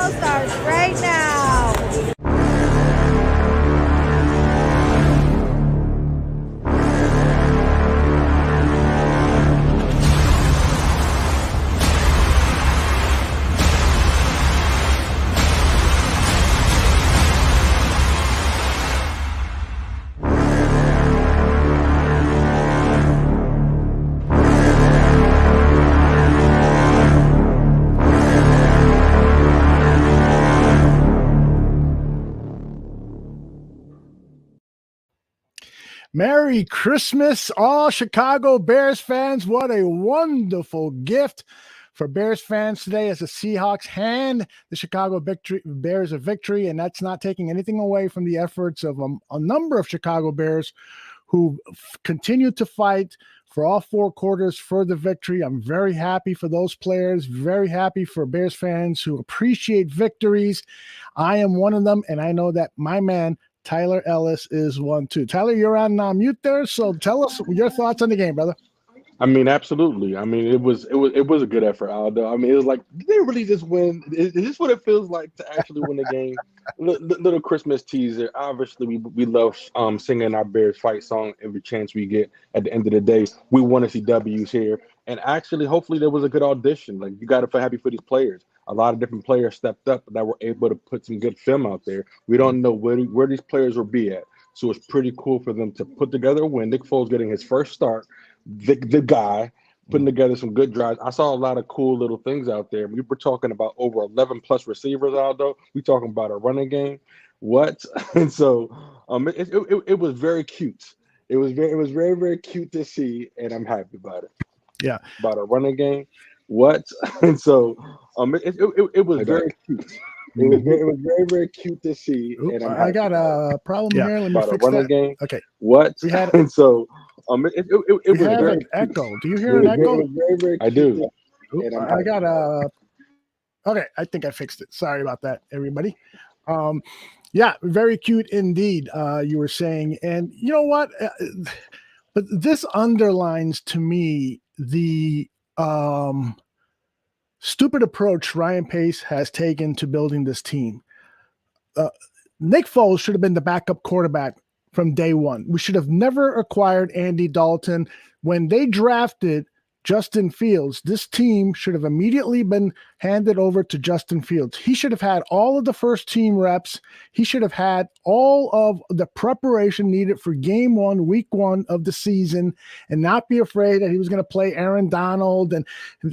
show starts right now. Merry Christmas, all Chicago Bears fans. What a wonderful gift for Bears fans today as the Seahawks hand the Chicago Bears a victory, and that's not taking anything away from the efforts of a number of Chicago Bears who continue to fight for all four quarters for the victory. I'm very happy for those players, very happy for Bears fans who appreciate victories. I am one of them, and I know that my man, Tyler Ellis, is one too. Tyler, you're on mute there, so tell us your thoughts on the game, brother. I mean, absolutely. I mean, it was a good effort, Aldo. I mean, it was like, did they really just win? Is this what it feels like to actually win the game? Little Christmas teaser. Obviously, we love singing our Bears fight song every chance we get. At the end of the day, we want to see W's here, and actually, hopefully, there was a good audition. Like, you got to feel happy for these players. A lot of different players stepped up that were able to put some good film out there. We don't know where these players will be at, so it's pretty cool for them to put together a win. Nick Foles getting his first start. The guy putting together some good drives. I saw a lot of cool little things out there. We were talking about over 11 plus receivers, Aldo. We talking about a running game. What? And so it was very cute. It was very, very cute to see, and I'm happy about it. Yeah. About a running game. What? And so it was very cute. It was very, very cute to see. Oops, and I got a problem here. Let me about fix a running that. game. Okay. What? And so it was very an echo. Do you hear an echo? It was very, very I do. Oops, I got a. Okay, I think I fixed it. Sorry about that, everybody. Yeah, very cute indeed. You were saying, and you know what? But this underlines to me the stupid approach Ryan Pace has taken to building this team. Nick Foles should have been the backup quarterback from day one. We should have never acquired Andy Dalton. When they drafted Justin Fields, this team should have immediately been handed over to Justin Fields. He should have had all of the first team reps. He should have had all of the preparation needed for game one, week one of the season, and not be afraid that he was going to play Aaron Donald and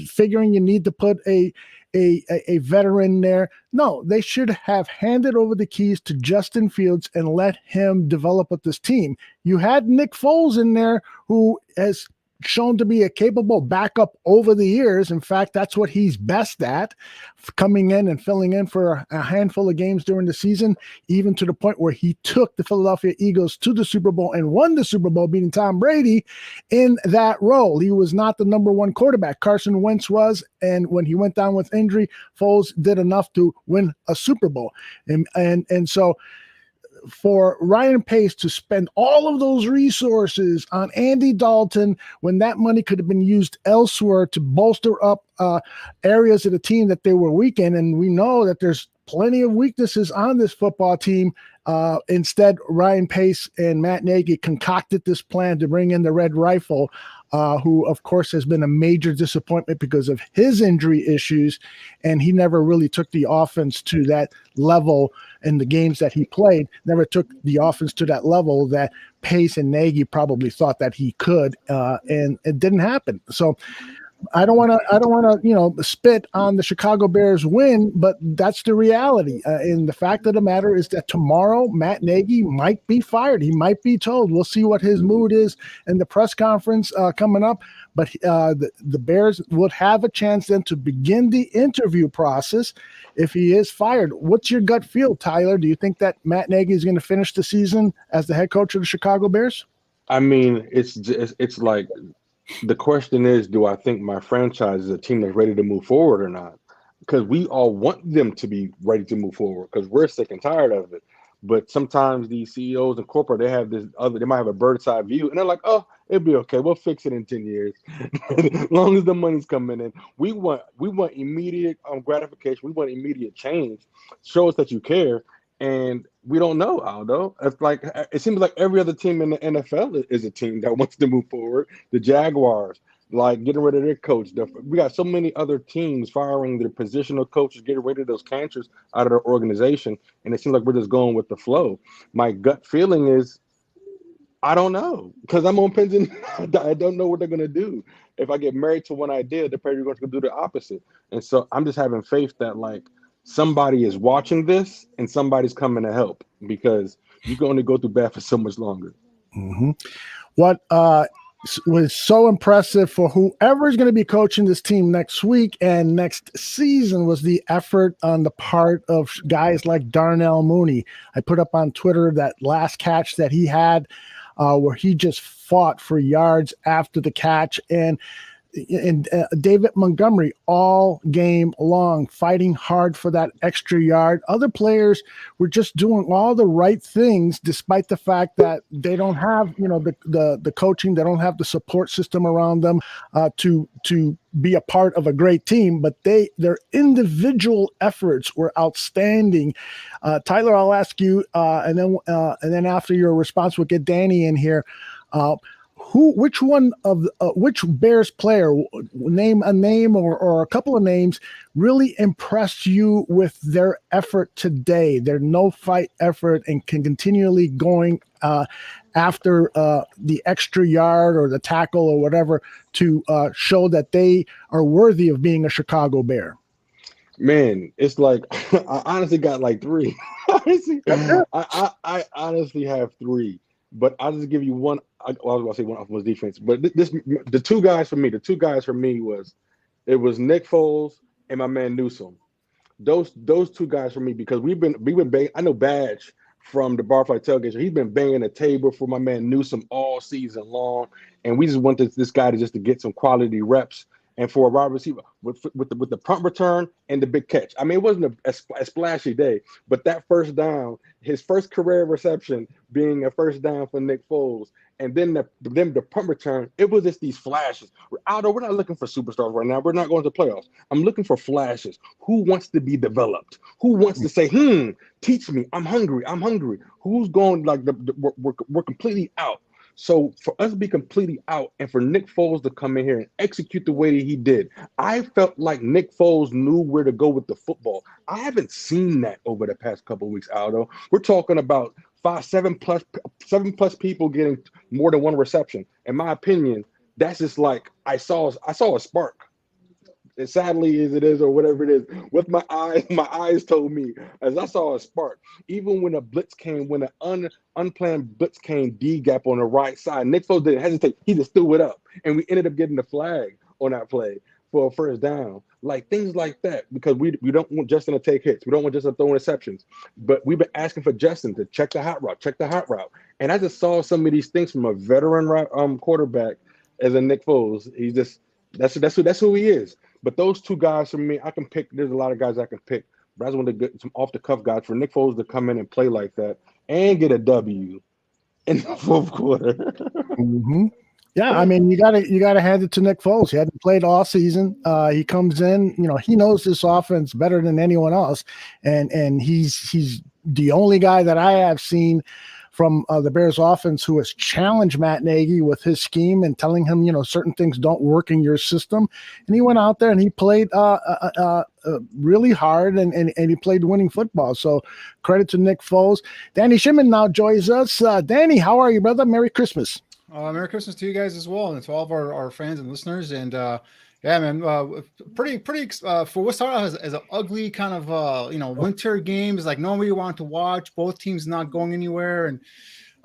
figuring you need to put a veteran there. No, they should have handed over the keys to Justin Fields and let him develop with this team. You had Nick Foles in there, who has shown to be a capable backup over the years. In fact, that's what he's best at, coming in and filling in for a handful of games during the season, even to the point where he took the Philadelphia Eagles to the Super Bowl and won the Super Bowl, beating Tom Brady in that role. He was not the number one quarterback. Carson Wentz was, and when he went down with injury, Foles did enough to win a Super Bowl. And so for Ryan Pace to spend all of those resources on Andy Dalton when that money could have been used elsewhere to bolster up areas of the team that they were weak in, and we know that there's plenty of weaknesses on this football team. Instead, Ryan Pace and Matt Nagy concocted this plan to bring in the Red Rifle, who, of course, has been a major disappointment because of his injury issues, and he never really took the offense to that level in the games that he played, never took the offense to that level that Pace and Nagy probably thought that he could, and it didn't happen. So I don't want to, spit on the Chicago Bears win, but that's the reality. And the fact of the matter is that tomorrow Matt Nagy might be fired. He might be told. We'll see what his mood is in the press conference coming up. But the Bears would have a chance then to begin the interview process if he is fired. What's your gut feel, Tyler? Do you think that Matt Nagy is going to finish the season as the head coach of the Chicago Bears? I mean, it's like, the question is, do I think my franchise is a team that's ready to move forward or not? Because we all want them to be ready to move forward because we're sick and tired of it. But sometimes these CEOs and corporate, they might have a bird's eye view, and they're like, oh, it'll be okay. We'll fix it in 10 years. As long as the money's coming in. We want immediate gratification. We want immediate change. Show us that you care. And we don't know, Aldo. It's like, it seems like every other team in the NFL is a team that wants to move forward. The Jaguars, like getting rid of their coach. We got so many other teams firing their positional coaches, getting rid of those cancers out of their organization. And it seems like we're just going with the flow. My gut feeling is, I don't know, because I'm on pins and I don't know what they're going to do. If I get married to one idea, they're probably going to do the opposite. And so I'm just having faith that, like, somebody is watching this and somebody's coming to help, because you can only go through bad for so much longer. Mm-hmm. What was so impressive for whoever is going to be coaching this team next week and next season was the effort on the part of guys like Darnell Mooney. I put up on Twitter that last catch that he had where he just fought for yards after the catch, and David Montgomery all game long fighting hard for that extra yard. Other players were just doing all the right things, despite the fact that they don't have, the coaching, they don't have the support system around them to be a part of a great team. But their individual efforts were outstanding. Tyler, I'll ask you, and then after your response, we'll get Danny in here. Which Bears player, name a name or a couple of names, really impressed you with their effort today, their no-fight effort, and continually going after the extra yard or the tackle or whatever to show that they are worthy of being a Chicago Bear? Man, it's like I honestly got like three. I honestly have three, but I'll just give you one. I was going to say one off was defense, but the two guys for me was Nick Foles and my man Newsome. Those two guys for me, because we've been banging. I know Badge from the Barfly Tailgate. He's been banging the table for my man Newsome all season long, and we just want this guy to get some quality reps. And for a wide receiver with the punt return and the big catch. I mean, it wasn't a splashy day, but that first down, his first career reception being a first down for Nick Foles, and then the punt return, it was just these flashes. Aldo, we're not looking for superstars right now. We're not going to the playoffs. I'm looking for flashes. Who wants to be developed? Who wants to say, teach me. I'm hungry. Who's going like we're completely out. So for us to be completely out and for Nick Foles to come in here and execute the way that he did, I felt like Nick Foles knew where to go with the football. I haven't seen that over the past couple of weeks, Aldo. We're talking about 7 plus people getting more than one reception. In my opinion, that's just like I saw a spark. As sadly as it is, or whatever it is, with my eyes told me as I saw a spark. Even when an unplanned blitz came D gap on the right side, Nick Foles didn't hesitate. He just threw it up, and we ended up getting the flag on that play for a first down. Like things like that, because we don't want Justin to take hits. We don't want Justin to throw interceptions. But we've been asking for Justin to check the hot route. And I just saw some of these things from a veteran quarterback as a Nick Foles. He's just that's who he is. But those two guys for me, I can pick. There's a lot of guys I can pick, but I just want to get some off-the-cuff guys for Nick Foles to come in and play like that and get a W in the fourth quarter. Mm-hmm. Yeah, I mean, you gotta hand it to Nick Foles. He hadn't played all season. He comes in, he knows this offense better than anyone else, and he's the only guy that I have seen from the Bears offense who has challenged Matt Nagy with his scheme and telling him, certain things don't work in your system. And he went out there and he played really hard and he played winning football. So credit to Nick Foles. Danny Shipman now joins us. Danny, how are you, brother? Merry Christmas. Merry Christmas to you guys as well, and to all of our fans and listeners. And yeah, man, pretty for what started out as an ugly kind of winter game, is like nobody wanted to watch. Both teams not going anywhere, and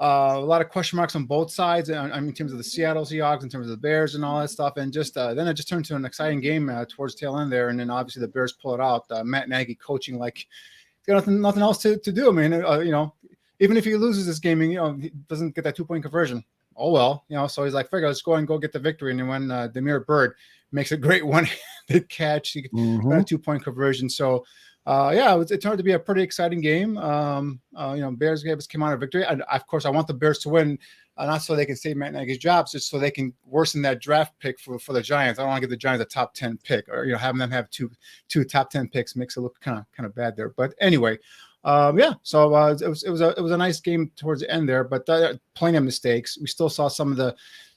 a lot of question marks on both sides. I mean, in terms of the Seattle Seahawks, in terms of the Bears, and all that stuff. And just then it just turned to an exciting game towards the tail end there. And then obviously the Bears pull it out. Matt Nagy coaching like he's got nothing else to do. I mean, even if he loses this game, he doesn't get that 2-point conversion. Oh well, so he's like, figure, let's go and go get the victory. And then when Demir Bird makes a great one-handed catch, he got a 2-point conversion. So it turned out to be a pretty exciting game. Bears came out of victory. And of course, I want the Bears to win, not so they can save Matt Nagy's job, just so they can worsen that draft pick for the Giants. I don't want to give the Giants a top 10 pick, or having them have two top 10 picks makes it look kind of bad there. But anyway, So it was a nice game towards the end there, but plenty of mistakes. We still saw some of the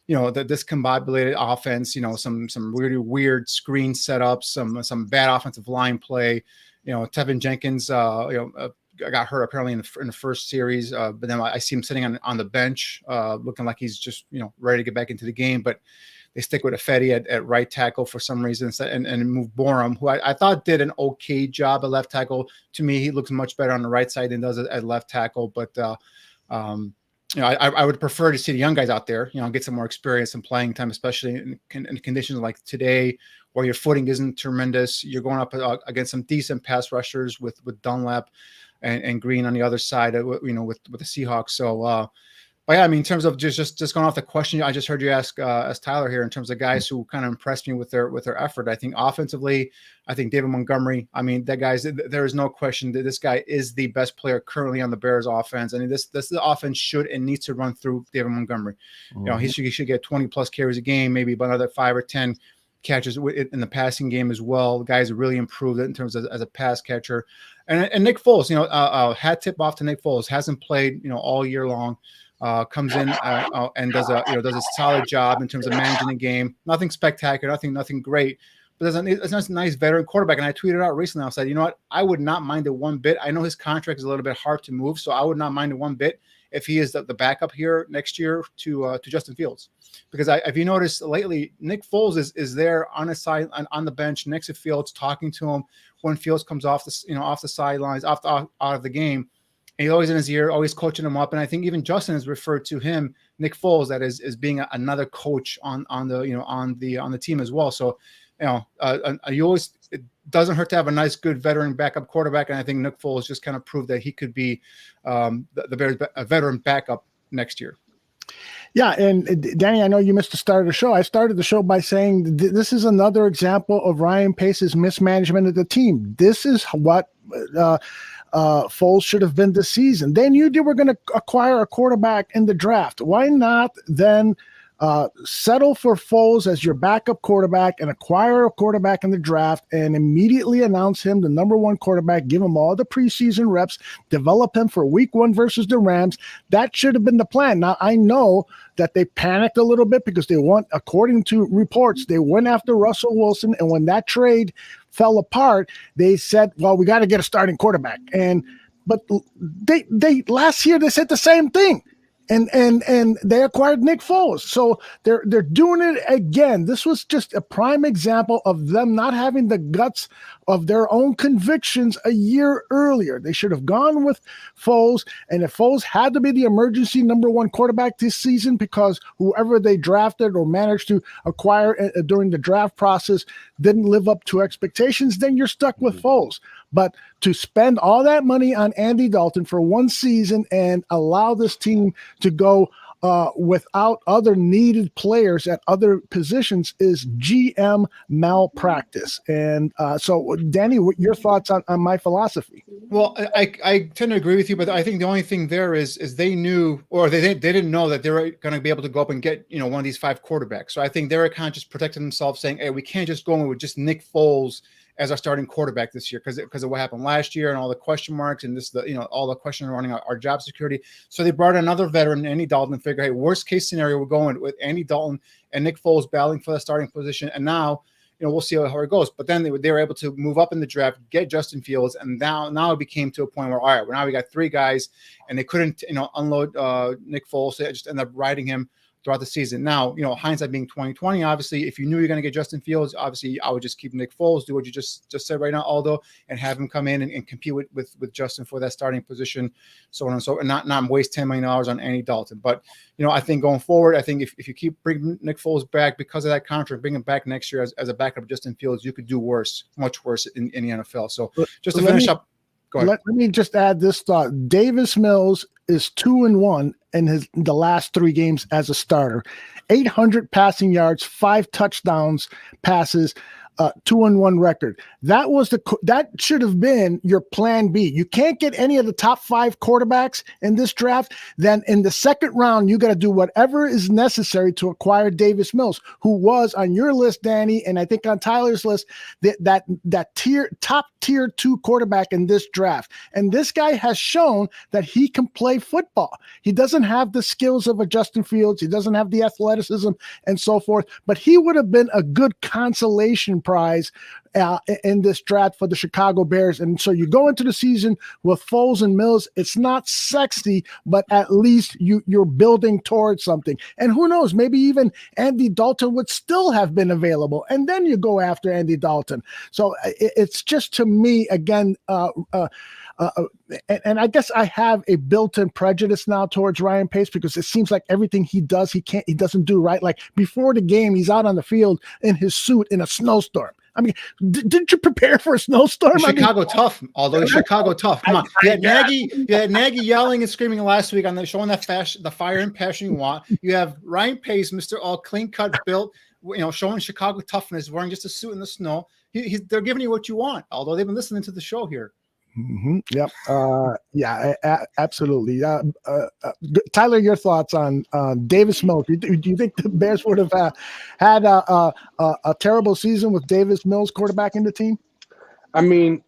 discombobulated offense. Some really weird screen setups, some bad offensive line play. Tevin Jenkins, got hurt apparently in the first series, but then I see him sitting on the bench, looking like he's just ready to get back into the game. But they stick with Ifedi at right tackle for some reason, and move Borum, who I thought did an okay job at left tackle. To me, he looks much better on the right side than does at left tackle. But I would prefer to see the young guys out there, get some more experience and playing time, especially in conditions like today, where your footing isn't tremendous. You're going up against some decent pass rushers with Dunlap and Green on the other side, with the Seahawks. So, but yeah, I mean, in terms of just going off the question I just heard you ask Tyler here, in terms of guys who kind of impressed me with their effort. I think offensively, I think David Montgomery. I mean, there is no question that this guy is the best player currently on the Bears offense. I mean, this offense should and needs to run through David Montgomery. Mm-hmm. He should get 20 plus carries a game, maybe about another 5 or 10 catches in the passing game as well. The guys really improved in terms of as a pass catcher. And Nick Foles, hat tip off to Nick Foles. Hasn't played all year long. Comes in and does a solid job in terms of managing the game. Nothing spectacular, nothing great, but there's a nice veteran quarterback. And I tweeted out recently, I said, you know what, I would not mind it one bit. I know his contract is a little bit hard to move, so I would not mind it one bit if he is the backup here next year to Justin Fields, because if you notice lately, Nick Foles is there on his side on the bench next to Fields, talking to him when Fields comes off the sidelines, out of the game. And he's always in his ear, always coaching him up. And I think even Justin has referred to him, Nick Foles, that is being another coach on the team as well. So, it doesn't hurt to have a nice, good veteran backup quarterback. And I think Nick Foles just kind of proved that he could be a veteran backup next year. Yeah, and Danny, I know you missed the start of the show. I started the show by saying this is another example of Ryan Pace's mismanagement of the team. This is what Foles should have been this season. They knew they were going to acquire a quarterback in the draft. Why not then settle for Foles as your backup quarterback and acquire a quarterback in the draft and immediately announce him the number one quarterback, give him all the preseason reps, develop him for week 1 versus the Rams? That should have been the plan. Now, I know that they panicked a little bit because according to reports, they went after Russell Wilson. And when that trade fell apart, they said, well, we got to get a starting quarterback. But they last year, they said the same thing. And they acquired Nick Foles. So they're doing it again. This was just a prime example of them not having the guts of their own convictions a year earlier. They should have gone with Foles. And if Foles had to be the emergency number 1 quarterback this season because whoever they drafted or managed to acquire during the draft process didn't live up to expectations, then you're stuck with Foles. But to spend all that money on Andy Dalton for 1 season and allow this team to go without other needed players at other positions is GM malpractice. And so, Danny, what your thoughts on my philosophy? Well, I tend to agree with you, but I think the only thing there is they knew, or they didn't know that they were going to be able to go up and get one of these 5 quarterbacks. So I think they were kind of just protecting themselves, saying, hey, we can't just go in with just Nick Foles as our starting quarterback this year because of what happened last year and all the question marks and all the questions surrounding our job security. So they brought another veteran, Andy Dalton, and figured, hey, worst case scenario, we're going with Andy Dalton and Nick Foles battling for the starting position. And now, we'll see how it goes. But then they were able to move up in the draft, get Justin Fields, and now it became to a point where, all right, well, now we got 3 guys, and they couldn't unload Nick Foles. So they just ended up riding him throughout the season. Now, hindsight being 2020, obviously, if you knew you're going to get Justin Fields, obviously I would just keep Nick Foles, do what you just said right now, Aldo, and have him come in and compete with Justin for that starting position, so on and so, and not waste $10 million on Andy Dalton. But, I think going forward, I think if you keep bringing Nick Foles back because of that contract, bring him back next year as a backup of Justin Fields, you could do worse, much worse in the NFL. So just to finish up, go ahead. Let me just add this thought. Davis Mills is 2-1 in the last 3 games as a starter. 800 passing yards, 5 touchdowns passes. 2-1 record. That should have been your plan B. You can't get any of the top 5 quarterbacks in this draft. Then in the second round, you got to do whatever is necessary to acquire Davis Mills, who was on your list, Danny, and I think on Tyler's list, that top tier 2 quarterback in this draft. And this guy has shown that he can play football. He doesn't have the skills of a Justin Fields. He doesn't have the athleticism and so forth, but he would have been a good consolation prize in this draft for the Chicago Bears. And so you go into the season with Foles and Mills. It's not sexy, but at least you're building towards something. And who knows, maybe even Andy Dalton would still have been available. And then you go after Andy Dalton. So it's just, to me, again, and I guess I have a built-in prejudice now towards Ryan Pace, because it seems like everything he does, he doesn't do right. Like before the game, he's out on the field in his suit in a snowstorm. I mean, didn't you prepare for a snowstorm? Chicago tough, although it's Chicago tough. Come on, you had Nagy yelling and screaming last week on the showing the fire and passion you want. You have Ryan Pace, Mr. All clean cut, built, showing Chicago toughness, wearing just a suit in the snow. They're giving you what you want. Although they've been listening to the show here. Mm-hmm. Yep. Absolutely. Tyler, your thoughts on Davis Mills? Do you think the Bears would have had a terrible season with Davis Mills quarterbacking the team? I mean,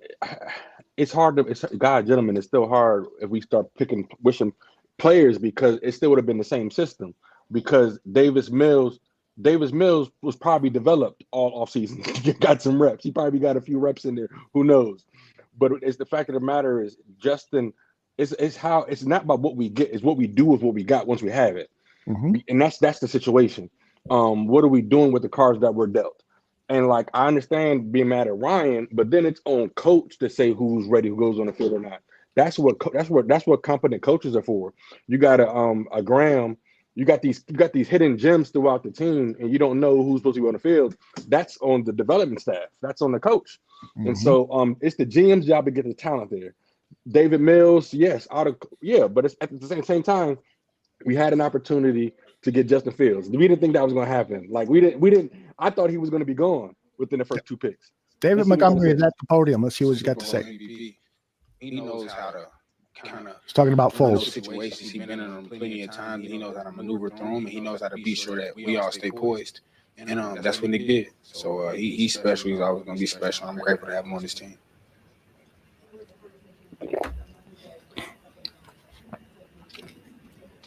it's hard to. Gentlemen, it's still hard if we start wishing players, because it still would have been the same system. Because Davis Mills was probably developed all offseason. Got some reps. He probably got a few reps in there. Who knows? But it's the fact of the matter is, Justin, it's not about what we get, it's what we do with what we got once we have it. Mm-hmm. And that's the situation. What are we doing with the cards that we're dealt? And like, I understand being mad at Ryan, but then it's on coach to say who's ready, who goes on the field or not. That's what competent coaches are for. You got a Graham, you got these hidden gems throughout the team, and you don't know who's supposed to be on the field. That's on the development staff. That's on the coach. Mm-hmm. And so it's the GM's job to get the talent there. David Mills, yes, but it's at the same time, we had an opportunity to get Justin Fields. We didn't think that was going to happen. Like we didn't. I thought he was going to be gone within the first 2 picks. David Montgomery is at the podium. Let's see what he's got to say. He knows how to kind of. He's talking about Foles. Situations. He's been in them plenty of times, and he knows how to maneuver through them, and he knows how to be sure that we all stay poised. And that's what Nick did. So he's special. He's always going to be special. I'm grateful to have him on this team.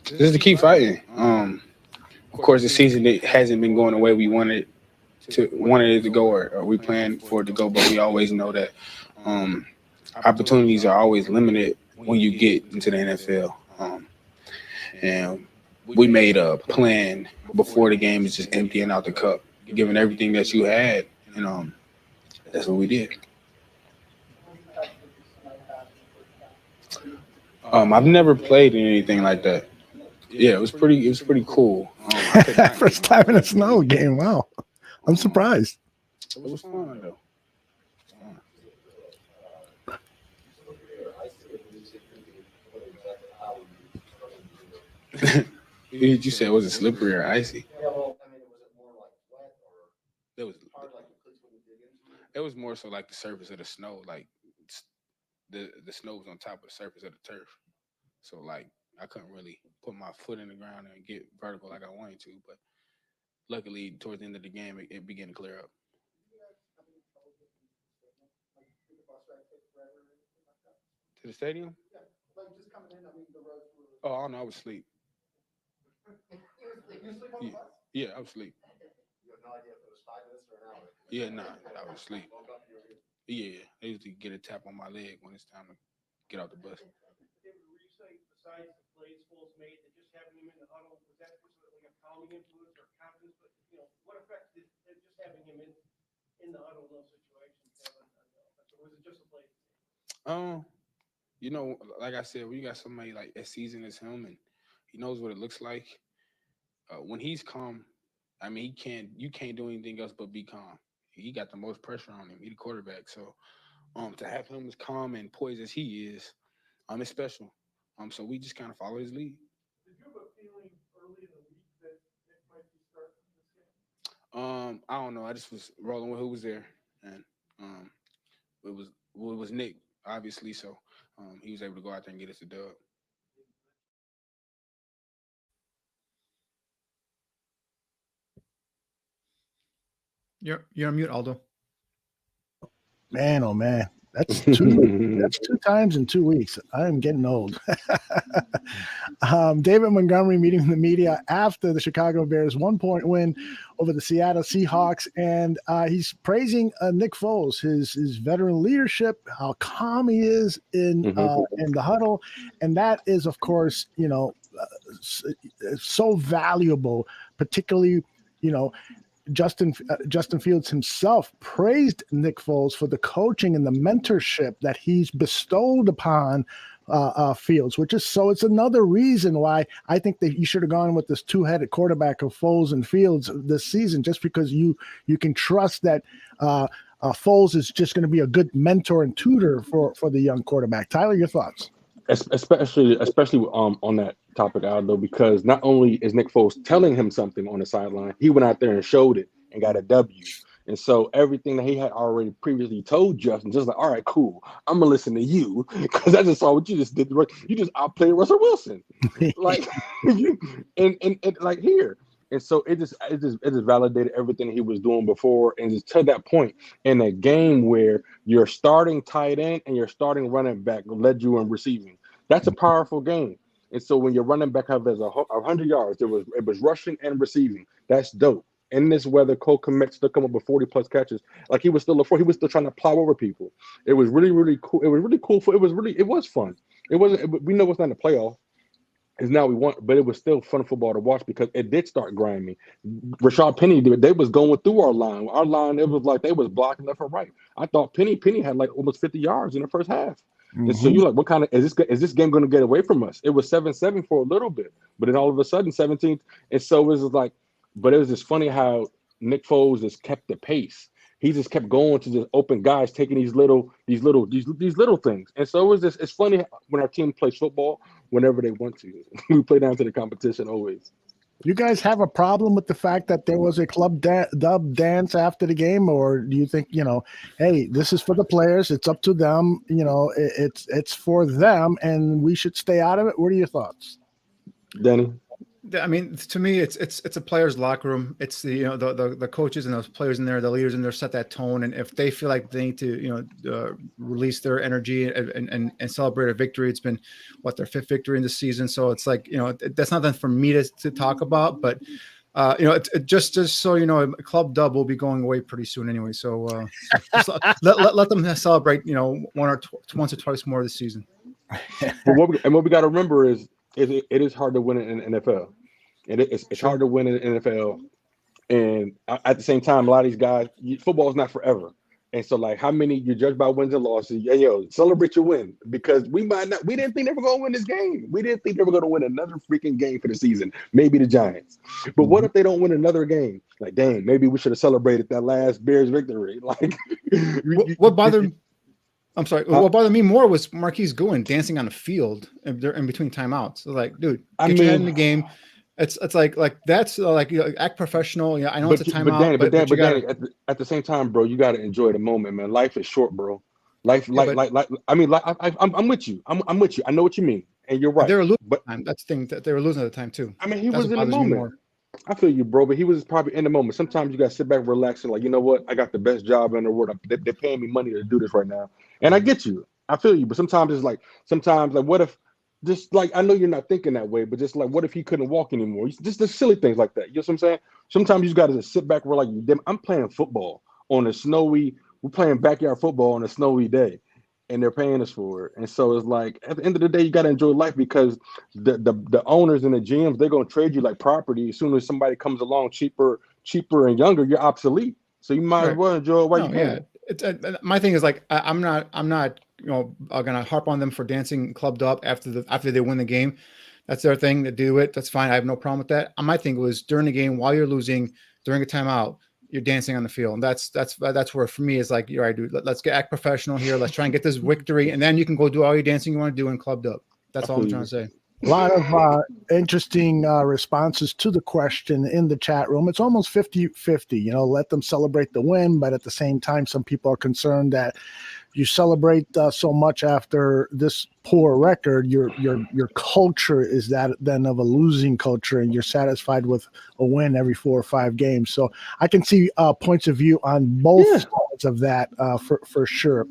This is to keep fighting. Of course, the season hasn't been going the way we wanted it to go, or we planned for it to go. But we always know that opportunities are always limited when you get into the NFL. And we made a plan before the game is just emptying out the cup, giving everything that you had, and that's what we did. I've never played in anything like that. Yeah, it was pretty cool. First time in a snow game. Wow, I'm surprised. It was fun though. You said, was it slippery or icy? It was more so like the surface of the snow, like the snow was on top of the surface of the turf. So like I couldn't really put my foot in the ground and get vertical like I wanted to, but luckily towards the end of the game it began to clear up. To the stadium? Oh, I don't know, I was asleep. Yeah, I was asleep. You have no idea if it was 5 minutes or an hour? Yeah, nah, I was asleep. Yeah, I usually get a tap on my leg when it's time to get out the bus. David, were you saying besides the plays Foles made, that just having him in the huddle, was that just like a calming influence or confidence? But what effect did just having him in the huddle in those situations have on or was it just a play? Like I said, when you got somebody like as seasoned as him and he knows what it looks like. When he's calm, I mean, you can't do anything else but be calm. He got the most pressure on him. He's the quarterback. So to have him as calm and poised as he is, it's special. So we just kind of follow his lead. Did you have a feeling early in the week that Nick might be starting I don't know. I just was rolling with who was there, and it was Nick, obviously. So he was able to go out there and get us a dub. You're on mute, Aldo. Man, oh man, that's two times in 2 weeks. I am getting old. David Montgomery meeting the media after the Chicago Bears 1-point win over the Seattle Seahawks, and he's praising Nick Foles, his veteran leadership, how calm he is in the huddle, and that is, of course, so valuable, particularly, Justin Fields himself praised Nick Foles for the coaching and the mentorship that he's bestowed upon Fields, it's another reason why I think that you should have gone with this two-headed quarterback of Foles and Fields this season, just because you can trust that Foles is just going to be a good mentor and tutor for the young quarterback. Tyler, your thoughts? Especially on that topic, Aldo, because not only is Nick Foles telling him something on the sideline, he went out there and showed it and got a W. And so everything that he had already previously told Justin, just like, all right, cool, I'm gonna listen to you because I just saw what you just did. You just outplayed Russell Wilson, like, and like here. And so it just validated everything he was doing before, and just to that point in a game where your starting tight end and your starting running back led you in receiving. That's a powerful game. And so when your running back has 100 yards, it was rushing and receiving. That's dope. In this weather, Cole Kmet still come up with 40+ catches. Like he was still trying to plow over people. It was really, really cool. It was really cool. It was fun. We know it's not a playoff. Is now we want, but it was still fun football to watch because it did start grimy. Rashad Penny, they was going through our line. Our line, it was like they was blocking left and right. I thought Penny had like almost 50 yards in the first half. And so you're like, what kind of is this game going to get away from us? It was 7-7 for a little bit, but then all of a sudden 17. And so it was like, but it was just funny how Nick Foles just kept the pace. He just kept going to just open guys, taking these little things. And so it's funny when our team plays football whenever they want to. We play down to the competition always. You guys have a problem with the fact that there was a club dub dance after the game, or do you think, hey, this is for the players, it's up to them, it's for them, and we should stay out of it? What are your thoughts, Danny? I mean, to me, it's a player's locker room. It's the coaches and those players in there, the leaders in there set that tone. And if they feel like they need to release their energy and celebrate a victory, it's been their 5th victory in the season. So it's like, that's nothing for me to talk about. But just so you know, a club dub will be going away pretty soon anyway. So let them celebrate once or twice more this season. What we got to remember is it is hard to win in the NFL. It's hard to win in the NFL. And at the same time, a lot of these guys, football is not forever. And so, like, how many you judge by wins and losses? Celebrate your win, because we didn't think they were going to win this game. We didn't think they were going to win another freaking game for the season. Maybe the Giants. But what if they don't win another game? Like, dang, maybe we should have celebrated that last Bears victory. Like, what bothered? I'm sorry. What bothered me more was Marquise Goodwin dancing on the field in between timeouts. So, like, dude, get your head in the game. It's like that's act professional. I know it's a timeout, but Danny, at the same time, bro, you got to enjoy the moment, man. Life is short, bro. I'm with you. I'm with you. I know what you mean, and you're right. They were losing, but that's the thing that they were losing at the time too. I mean, he was in the moment. I feel you, bro, but he was probably in the moment. Sometimes you got to sit back, relax, and like, you know what? I got the best job in the world. They're paying me money to do this right now, and I get you. I feel you, but sometimes it's like, what if? Just like, I know you're not thinking that way, but just like, what if he couldn't walk anymore? Just the silly things like that. You know what I'm saying? Sometimes you just got to just sit back. We're like, I'm playing football on we're playing backyard football on a snowy day, and they're paying us for it. And so it's like, at the end of the day, you got to enjoy life, because the owners and the GMs, they're going to trade you like property. As soon as somebody comes along cheaper and younger, you're obsolete. So you might as well enjoy it while you can. Yeah. My thing is, like, I'm not gonna harp on them for dancing clubbed up after they win the game. That's their thing to do it. That's fine. I have no problem with that. My thing was, during the game, while you're losing, during a timeout, you're dancing on the field, and that's where, for me, is like, you're right, dude. Let's act professional here. Let's try and get this victory, and then you can go do all your dancing you want to do and clubbed up. That's all I'm trying to say. A lot of interesting responses to the question in the chat room. It's almost 50-50. You know, let them celebrate the win, but at the same time, some people are concerned that you celebrate so much after this poor record. Your culture is that then of a losing culture, and you're satisfied with a win every 4 or 5 games. So I can see points of view on both sides of that for sure.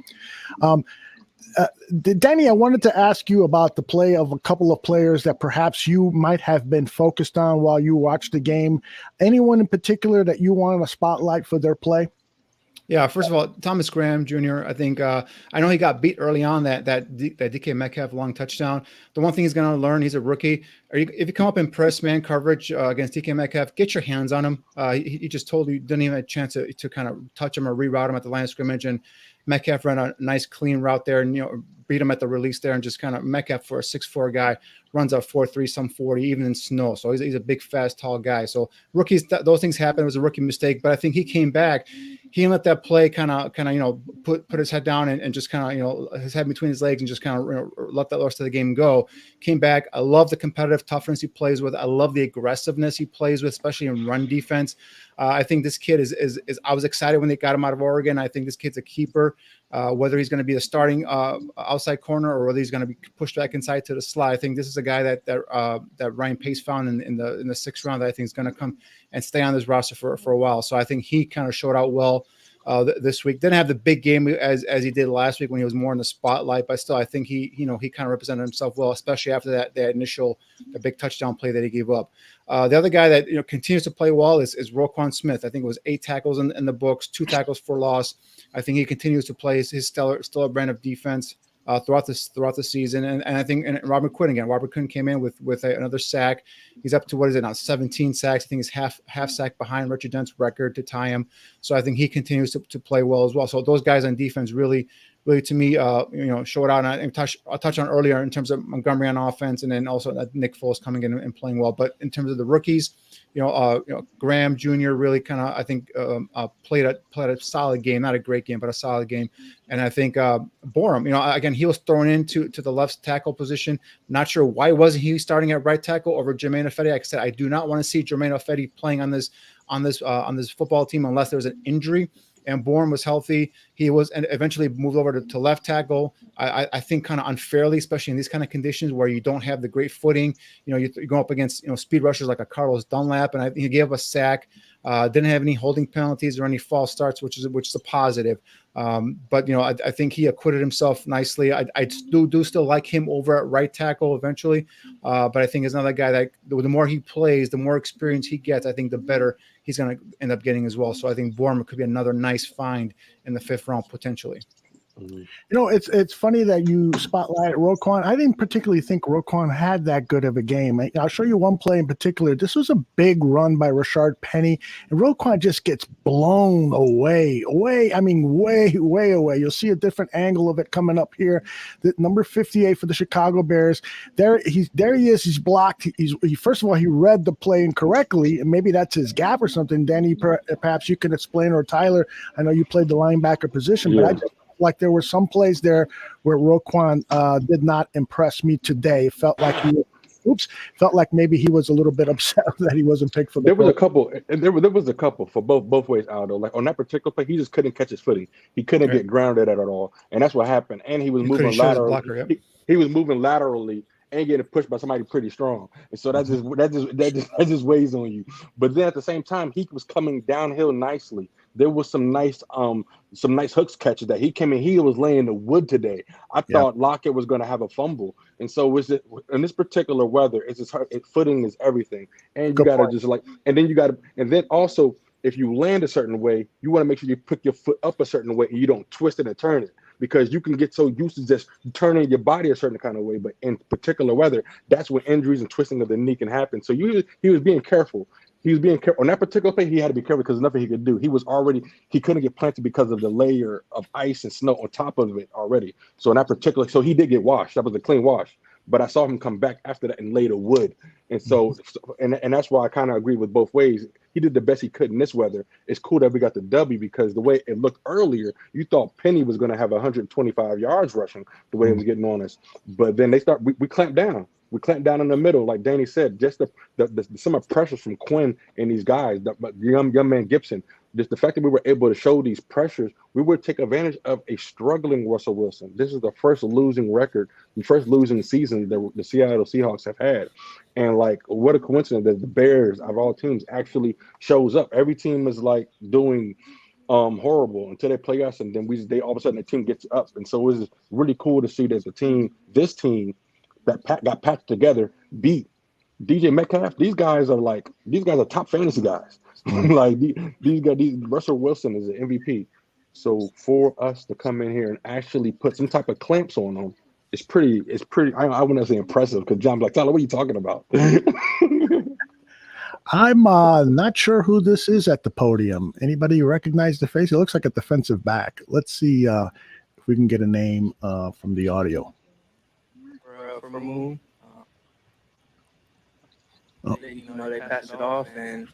Danny, I wanted to ask you about the play of a couple of players that perhaps you might have been focused on while you watched the game. Anyone in particular that you wanted a spotlight for their play? Yeah, first of all, Thomas Graham Jr. I think I know he got beat early on that DK Metcalf long touchdown. The one thing he's going to learn, he's a rookie. If you come up in press man coverage against DK Metcalf, get your hands on him. He just told you didn't even have a chance to kind of touch him or reroute him at the line of scrimmage, and Metcalf ran a nice clean route there, and beat him at the release there, and just kind of Metcalf for a 6'4" guy runs a 4.3 some 40 even in snow. So he's a big, fast, tall guy. So rookies, those things happen. It was a rookie mistake, but I think he came back. He didn't let that play kind of put his head down and just kind of his head between his legs and just kind of let the rest of the game go. Came back. I love the competitive toughness he plays with. I love the aggressiveness he plays with, especially in run defense. I think this kid is I was excited when they got him out of Oregon. I think this kid's a keeper. Whether he's going to be the starting outside corner or whether he's going to be pushed back inside to the slot, I think this is a guy that Ryan Pace found in the 6th round that I think is going to come and stay on this roster for a while. So I think he kind of showed out well this week. Didn't have the big game as he did last week when he was more in the spotlight, but still I think he kind of represented himself well, especially after that initial big touchdown play that he gave up. The other guy that continues to play well is Roquan Smith. I think it was 8 tackles in the books, 2 tackles for loss. I think he continues to play his stellar brand of defense throughout the season. And I think Robert Quinn came in with another sack. He's up to, what is it now, 17 sacks. I think he's half sack behind Richard Dent's record to tie him. So I think he continues to play well as well. So those guys on defense really to me, showed out. And I'll touch on earlier in terms of Montgomery on offense, and then also Nick Foles coming in and playing well. But in terms of the rookies, Graham Jr. really kind of, I think, played a solid game, not a great game, but a solid game. And I think Borum, again, he was thrown into the left tackle position. Not sure why wasn't he starting at right tackle over Jermaine Ifedi. Like I said, I do not want to see Jermaine Ifedi playing on this football team unless there's an injury. And Bourne was healthy. He was, and eventually moved over to left tackle. I think kind of unfairly, especially in these kind of conditions where you don't have the great footing. You go up against speed rushers like a Carlos Dunlap, and he gave up a sack. Didn't have any holding penalties or any false starts, which is a positive. But I think he acquitted himself nicely. I do still like him over at right tackle eventually. But I think he's another guy that the more he plays, the more experience he gets, I think the better he's going to end up getting as well. So I think Bournemouth could be another nice find in the 5th round potentially. It's funny that you spotlight Roquan. I didn't particularly think Roquan had that good of a game. I'll show you one play in particular. This was a big run by Rashard Penny, and Roquan just gets blown away. I mean, way away. You'll see a different angle of it coming up here. The number 58 for the Chicago Bears. There he is. He's blocked. First of all, he read the play incorrectly, and maybe that's his gap or something. Danny, perhaps you can explain, or Tyler. I know you played the linebacker position, but I just like there were some plays there where Roquan did not impress me today. It felt like maybe he was a little bit upset that he wasn't picked for the There was a couple, and there was a couple for both ways, Aldo. Like on that particular play, he just couldn't catch his footing. He couldn't get grounded at all, and that's what happened. And he was moving laterally. Blocker, he was moving laterally and getting pushed by somebody pretty strong, and so that just weighs on you. But then at the same time, he was coming downhill nicely. There was some nice hooks catches that he came in. He was laying the wood today. I thought Lockett was going to have a fumble, and so in this particular weather, it's just hard. Footing is everything, and you got to just and then also if you land a certain way, you want to make sure you put your foot up a certain way and you don't twist it and turn it, because you can get so used to just turning your body a certain kind of way. But in particular weather, that's when injuries and twisting of the knee can happen. So he was being careful. He was being careful on that particular play. He had to be careful because nothing he could do. He couldn't get planted because of the layer of ice and snow on top of it already. So in that particular, so he did get washed. That was a clean wash. But I saw him come back after that and lay the wood. And so, and that's why I kind of agree with both ways. He did the best he could in this weather. It's cool that we got the W, because the way it looked earlier, you thought Penny was going to have 125 yards rushing the way it was getting on us. But then we clamped down. We clamped down in the middle, like Danny said. Just the some of pressures from Quinn and these guys, the young man Gibson. Just the fact that we were able to show these pressures, we would take advantage of a struggling Russell Wilson. This is the first losing record, the first losing season that the Seattle Seahawks have had. And like, what a coincidence that the Bears of all teams actually shows up. Every team is like doing horrible until they play us, and then they all of a sudden the team gets up. And so it was really cool to see that this team that got patched together beat DJ Metcalf. These guys are top fantasy guys. Like these guys, Russell Wilson is an MVP. So for us to come in here and actually put some type of clamps on them, it's pretty. I wouldn't say impressive, because John's like, Tyler, what are you talking about? I'm not sure who this is at the podium. Anybody recognize the face? It looks like a defensive back. Let's see if we can get a name from the audio. For Moon, they passed it off, and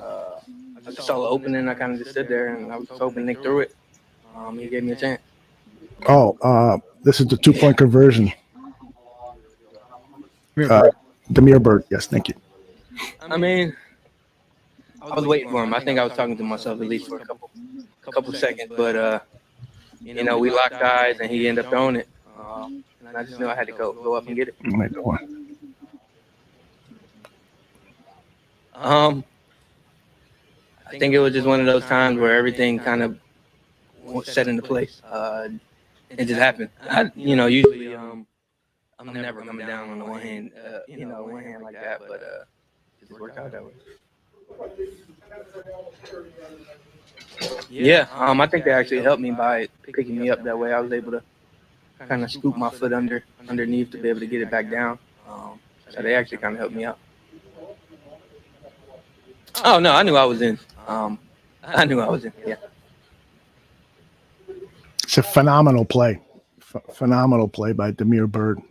I just saw the opening. I kind of just stood there, and I was hoping Nick threw it. He gave me a chance. This is the 2-point conversion. Demir Bird. Yes, thank you. I mean, I was waiting for him. I think I was talking to myself at least for a couple seconds, but we locked eyes, and he ended up throwing it. And I just knew I had to go up and get it. I think it was just one of those times where everything kind of set into place. It just happened. Usually I'm never coming down on the one hand like that, but it just worked out that way. Yeah, I think they actually helped me by picking me up that way. I was able to kind of scoop my foot underneath to be able to get it back down. So they actually kind of helped me out. Oh, no, I knew I was in. Yeah. It's a phenomenal play. Phenomenal play by Demir Bird.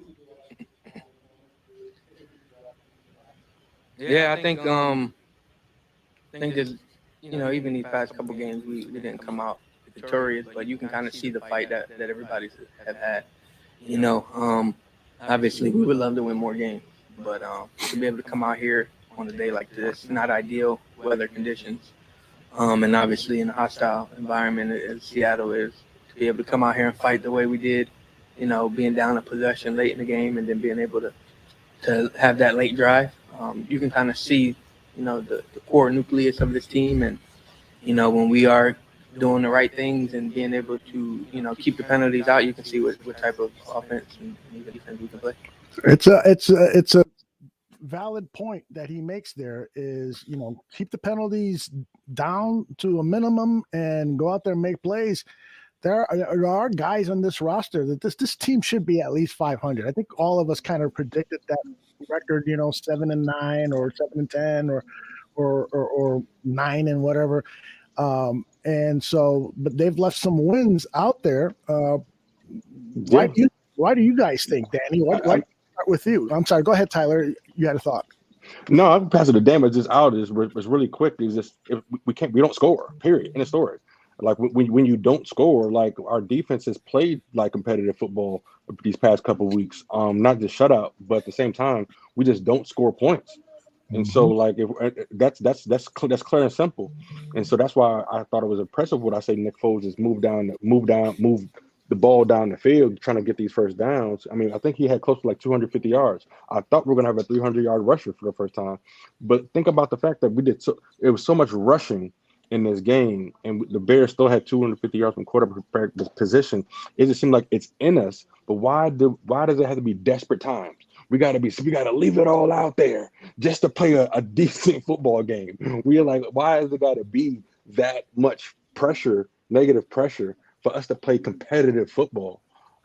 Yeah, I think that, even these past couple games, we didn't come out victorious, but you can kind of see the fight that everybody's have had. Obviously we would love to win more games, but to be able to come out here on a day like this, not ideal weather conditions, and obviously in a hostile environment as Seattle is, to be able to come out here and fight the way we did, being down a possession late in the game and then being able to have that late drive, you can kind of see, the core nucleus of this team, and when we are doing the right things and being able to, keep the penalties out, you can see what type of offense and defense we can play. It's a valid point that he makes there is, keep the penalties down to a minimum and go out there and make plays. There are guys on this roster that this team should be at least 500. I think all of us kind of predicted that record, 7-9 or 7-10 or 9 and whatever. And so, but they've left some wins out there. Why do you guys think, Danny? Why start with you? I'm sorry. Go ahead, Tyler. You had a thought. No, I can pass it to Dan, but just out is really quick. Is just if we don't score. Period. In the story. Like when you don't score, like our defense has played like competitive football these past couple of weeks. Not just shutout, but at the same time, we just don't score points. And so, like, if that's clear and simple. And so that's why I thought it was impressive what I say Nick Foles just move the ball down the field, trying to get these first downs. I mean, I think he had close to like 250 yards. I thought we were going to have a 300-yard rusher for the first time. But think about the fact that it was so much rushing in this game, and the Bears still had 250 yards from quarterback position. It just seemed like it's in us. But why does it have to be desperate times? We got to leave it all out there just to play a decent football game. We're like, why has it got to be that much pressure, negative pressure, for us to play competitive football?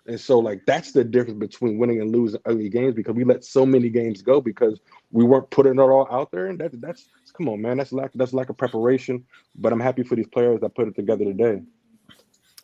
And so, like, that's the difference between winning and losing early games, because we let so many games go because we weren't putting it all out there. And that's come on, man, that's lack of preparation. But I'm happy for these players that put it together today.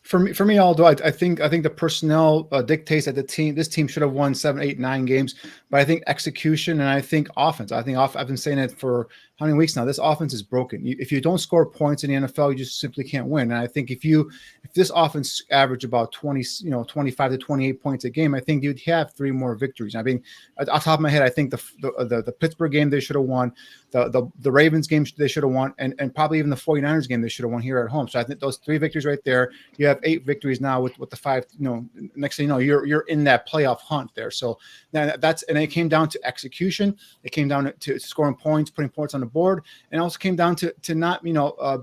For me, Aldo, I think the personnel dictates that this team should have won 7, 8, 9 games. But I think execution and I think offense. I've been saying it for how many weeks now. This offense is broken. If you don't score points in the NFL, you just simply can't win. And I think if you if this offense averaged about 25 to 28 points a game, I think you'd have 3 more victories. I mean, off the top of my head, I think the Pittsburgh game they should have won, the Ravens game they should have won, and probably even the 49ers game they should have won here at home. So I think those 3 victories right there, you have 8 victories now with the 5. Next thing you know, you're in that playoff hunt there. So and it came down to execution. It came down to scoring points, putting points on the board, and also came down to not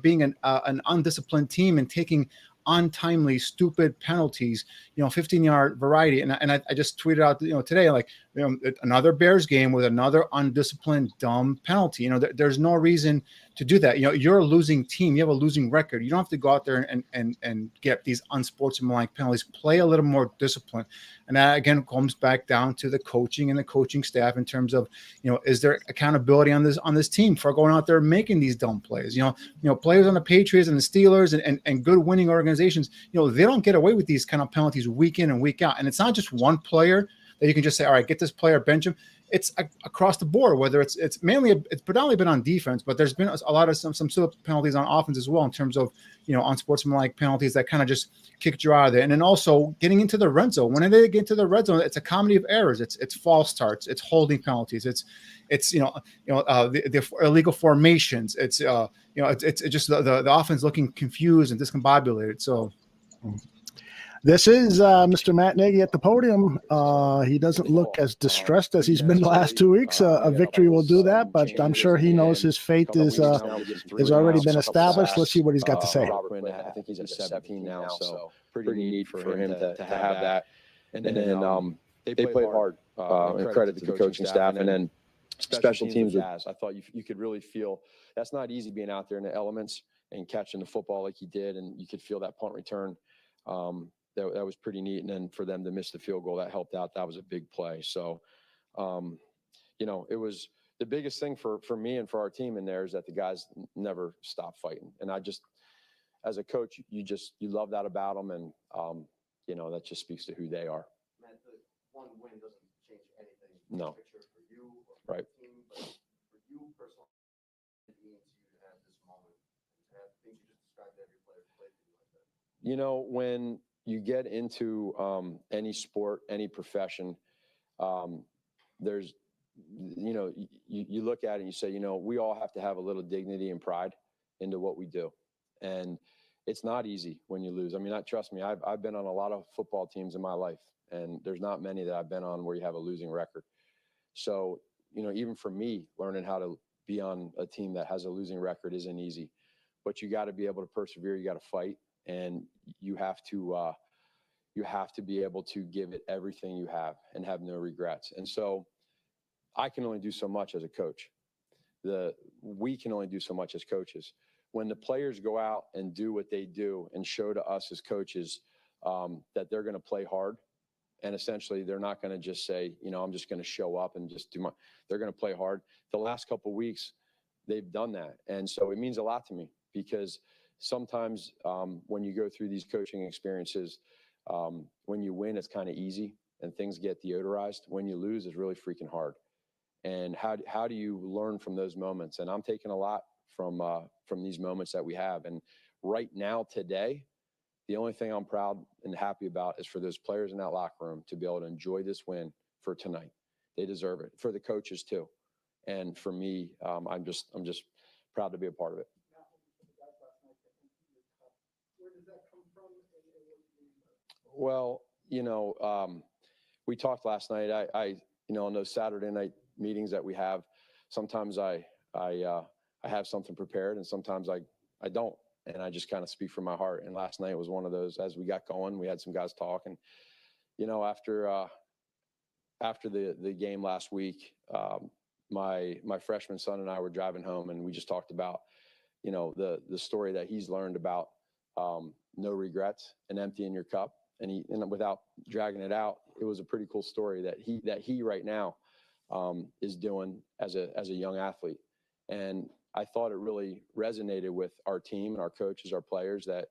being an undisciplined team and taking untimely, stupid penalties, 15-yard variety. And I just tweeted out, today, like, another Bears game with another undisciplined, dumb penalty. There's no reason to do that. You're a losing team. You have a losing record. You don't have to go out there and get these unsportsmanlike penalties. Play a little more discipline. And that, again, comes back down to the coaching and the coaching staff in terms of, is there accountability on this team for going out there and making these dumb plays? Players on the Patriots and the Steelers and good winning organizations, they don't get away with these kind of penalties week in and week out. And it's not just one player that you can just say, all right, get this player, bench him. It's across the board, whether it's predominantly been on defense, but there's been a lot of some silly penalties on offense as well in terms of, unsportsmanlike penalties that kind of just kicked you out of there. And then also getting into the red zone. When they get into the red zone, it's a comedy of errors. It's false starts. It's holding penalties. It's the illegal formations. It's just the offense looking confused and discombobulated. So. This is Mr. Matt Nagy at the podium. He doesn't look as distressed as he's been the last 2 weeks. A victory will do that, but I'm sure he knows his fate is already been established. Let's see what he's got to say. I think he's at 17 now, so pretty neat for him to have that. And then they played hard, and credit to the coaching staff. And then special teams. I thought you could really feel that's not easy being out there in the elements and catching the football like he did, and you could feel that punt return. That was pretty neat. And then for them to miss the field goal, that helped out. That was a big play. So, it was the biggest thing for me and for our team in there is that the guys never stop fighting. And I just, as a coach, you love that about them. And, that just speaks to who they are. Man, the one win doesn't change anything. No. For you, or right. For the team, but for you personally, it means you to have this moment, to have things you just described every player played for you like that. When you get into any sport, any profession, there's, you look at it and you say, we all have to have a little dignity and pride into what we do. And it's not easy when you lose. I mean, trust me, I've been on a lot of football teams in my life, and there's not many that I've been on where you have a losing record. So, even for me, learning how to be on a team that has a losing record isn't easy, but you got to be able to persevere. You got to fight. And you have to be able to give it everything you have and have no regrets. And so I can only do so much as a coach. We can only do so much as coaches. When the players go out and do what they do and show to us as coaches that they're going to play hard, and essentially they're not going to just say, I'm just going to show up and just they're going to play hard. The last couple of weeks, they've done that. And so it means a lot to me because sometimes when you go through these coaching experiences, when you win, it's kind of easy and things get deodorized. When you lose, it's really freaking hard. And how do you learn from those moments? And I'm taking a lot from these moments that we have. And right now, today, the only thing I'm proud and happy about is for those players in that locker room to be able to enjoy this win for tonight. They deserve it. For the coaches too, and for me, I'm just proud to be a part of it. Well, we talked last night. I on those Saturday night meetings that we have, sometimes I have something prepared and sometimes I don't. And I just kind of speak from my heart. And last night was one of those. As we got going, we had some guys talk. And, after the game last week, my freshman son and I were driving home and we just talked about, the story that he's learned about no regrets and emptying your cup. And without dragging it out, it was a pretty cool story that he right now is doing as a young athlete. And I thought it really resonated with our team and our coaches, our players, that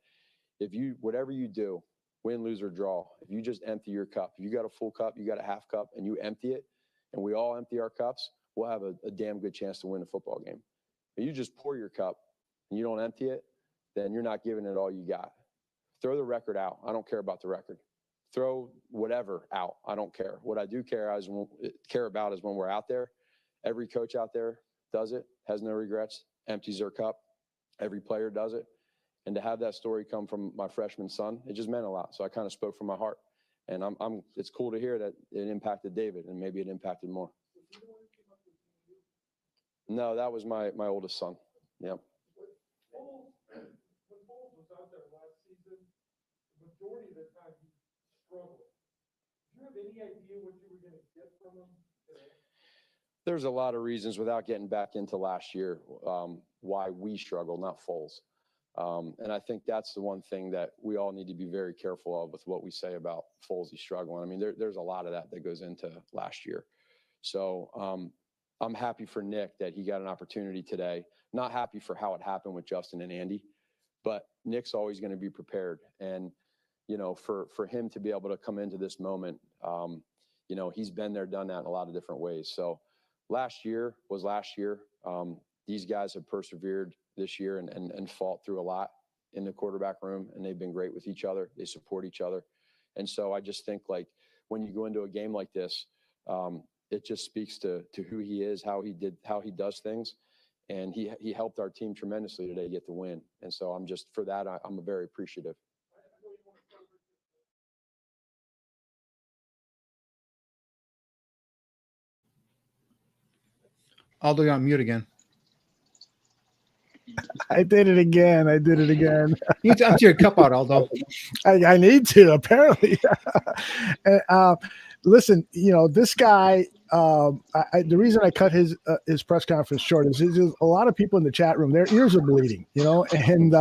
whatever you do, win, lose, or draw, if you just empty your cup, if you got a full cup, you got a half cup, and you empty it, and we all empty our cups, we'll have a damn good chance to win a football game. If you just pour your cup and you don't empty it, then you're not giving it all you got. throw the record out. I don't care about the record. Throw whatever out. I don't care. What I do care about is when we're out there. Every coach out there does it, has no regrets, empties their cup. Every player does it. And to have that story come from my freshman son, it just meant a lot. So I kind of spoke from my heart. And it's cool to hear that it impacted David, and maybe it impacted more. No, that was my oldest son. Yeah. When Foles was out there last season, the majority of the time he struggled. Do you have any idea what you were going to get from him today? There's a lot of reasons, without getting back into last year, why we struggle, not Foles. And I think that's the one thing that we all need to be very careful of with what we say about Foles struggling. I mean, there's a lot of that goes into last year. So I'm happy for Nick that he got an opportunity today. Not happy for how it happened with Justin and Andy, but Nick's always going to be prepared. And, you know, for him to be able to come into this moment, you know, he's been there, done that in a lot of different ways. So last year was last year. These guys have persevered this year and fought through a lot in the quarterback room, and they've been great with each other. They support each other. And so I just think, like, when you go into a game like this, it just speaks to who he is, how he does things. And he helped our team tremendously today get the win. And so I'm just, for that, I'm very appreciative. Aldo, you're on mute again. I did it again. You need to empty your cup out, Aldo. I need to, apparently. Listen, you know, this guy, the reason I cut his press conference short is a lot of people in the chat room, their ears are bleeding, you know, and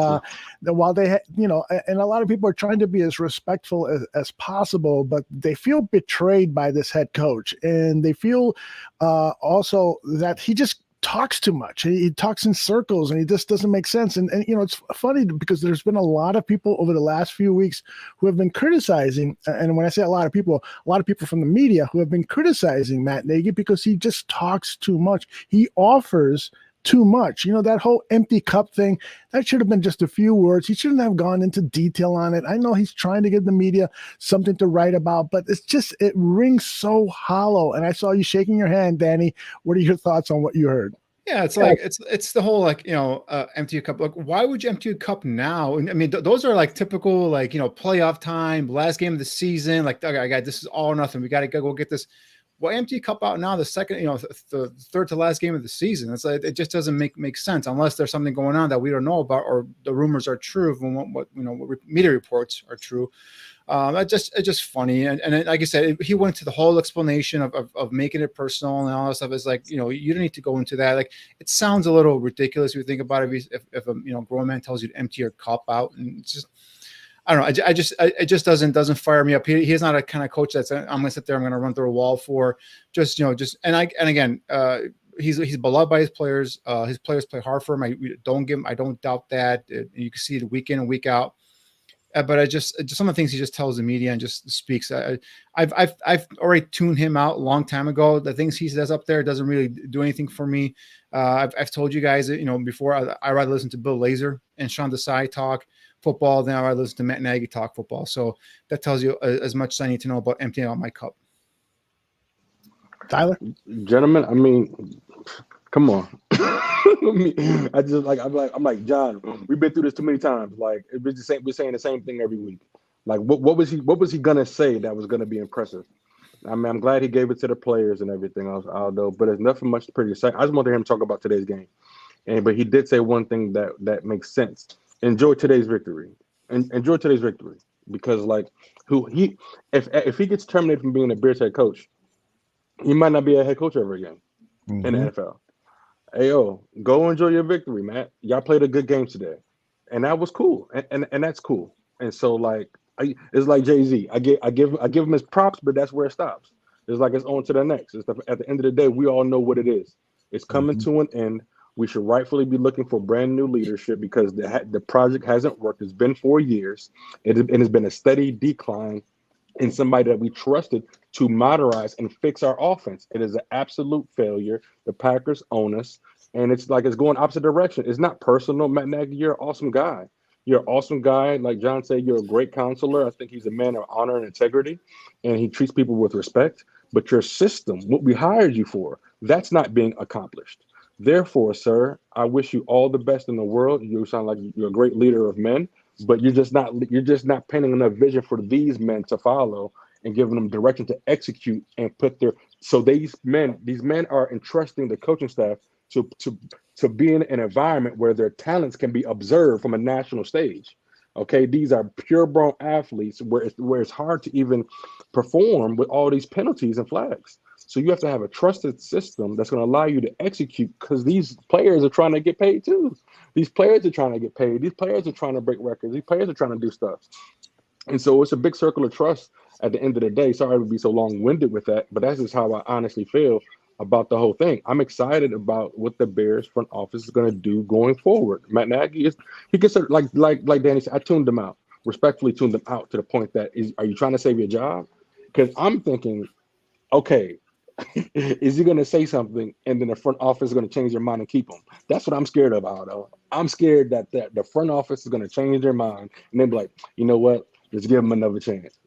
while they, you know, and a lot of people are trying to be as respectful as possible, but they feel betrayed by this head coach. And they feel also that he just talks too much. He talks in circles, and he just doesn't make sense. And you know, it's funny because there's been a lot of people over the last few weeks who have been criticizing, and when I say a lot of people from the media who have been criticizing Matt Nagy because he just talks too much. He offers too much. You know, that whole empty cup thing, that should have been just a few words. He shouldn't have gone into detail on it. I know he's trying to give the media something to write about, but it rings so hollow. And I saw you shaking your hand, Danny. What are your thoughts on what you heard? Yeah, it's like it's the whole, like, you know, empty a cup. Like, why would you empty a cup now? I mean, those are like typical, like, you know, playoff time, last game of the season. Like, okay, guys, this is all or nothing. We got to go get this. Well, empty a cup out now, the second, you know, the third to last game of the season. It's like, it just doesn't make sense unless there's something going on that we don't know about, or the rumors are true from what you know, what media reports are true. It's just funny. And like I said, he went to the whole explanation of making it personal and all that stuff. Is like, you know, you don't need to go into that. Like, it sounds a little ridiculous if you think about it. If a, you know, grown man tells you to empty your cup out, and it's just, I don't know. It just doesn't fire me up. He's not a kind of coach that's, I'm going to sit there, I'm going to run through a wall for just, you know, and again, he's beloved by his players. His players play hard for him. I don't doubt that. You can see it week in and week out. But just some of the things he just tells the media and just speaks. I've already tuned him out a long time ago. The things he says up there doesn't really do anything for me. I've told you guys that, you know, before, I rather listen to Bill Lazor and Sean Desai talk football than I rather listen to Matt Nagy talk football. So that tells you as much as I need to know about emptying out my cup. Tyler? Gentlemen, I mean, come on. I'm like, John, we've been through this too many times. Like, we're saying the same thing every week. Like, what was he gonna say that was gonna be impressive? I mean, I'm glad he gave it to the players and everything else, Aldo, but there's nothing much to pretty say. I just wanted him to talk about today's game. But he did say one thing that makes sense. Enjoy today's victory. And enjoy today's victory. Because, like, if he gets terminated from being a Bears head coach, he might not be a head coach ever again in the NFL. Hey, go enjoy your victory, Matt. Y'all played a good game today. And that was cool. And that's cool. And so, like, it's like Jay-Z. I give him his props, but that's where it stops. It's like it's on to the next. At the end of the day, we all know what it is. It's coming to an end. We should rightfully be looking for brand new leadership because the project hasn't worked. It's been 4 years. It has been a steady decline in somebody that we trusted to modernize and fix our offense. It is an absolute failure. The Packers own us, and it's like it's going opposite direction. It's not personal. Matt Nagy, you're an awesome guy. You're an awesome guy. Like John said, you're a great counselor. I think he's a man of honor and integrity, and he treats people with respect. But your system, what we hired you for, that's not being accomplished. Therefore, sir, I wish you all the best in the world. You sound like you're a great leader of men, but you're just not painting enough vision for these men to follow and giving them direction to execute and put their so these men are entrusting the coaching staff to be in an environment where their talents can be observed from a national stage. Okay, these are purebred athletes where it's hard to even perform with all these penalties and flags. So you have to have a trusted system that's going to allow you to execute because these players are trying to get paid too. These players are trying to get paid. These players are trying to break records. These players are trying to do stuff. And so it's a big circle of trust at the end of the day. Sorry to be so long-winded with that, but that's just how I honestly feel about the whole thing. I'm excited about what the Bears front office is going to do going forward. Matt Nagy he gets like Danny said, I tuned him out, respectfully tuned him out to the point that are you trying to save your job? Because I'm thinking, okay, is he going to say something and then the front office is going to change their mind and keep him? That's what I'm scared of, Aldo. I'm scared that the front office is going to change their mind and then be like, you know what? Let's give him another chance.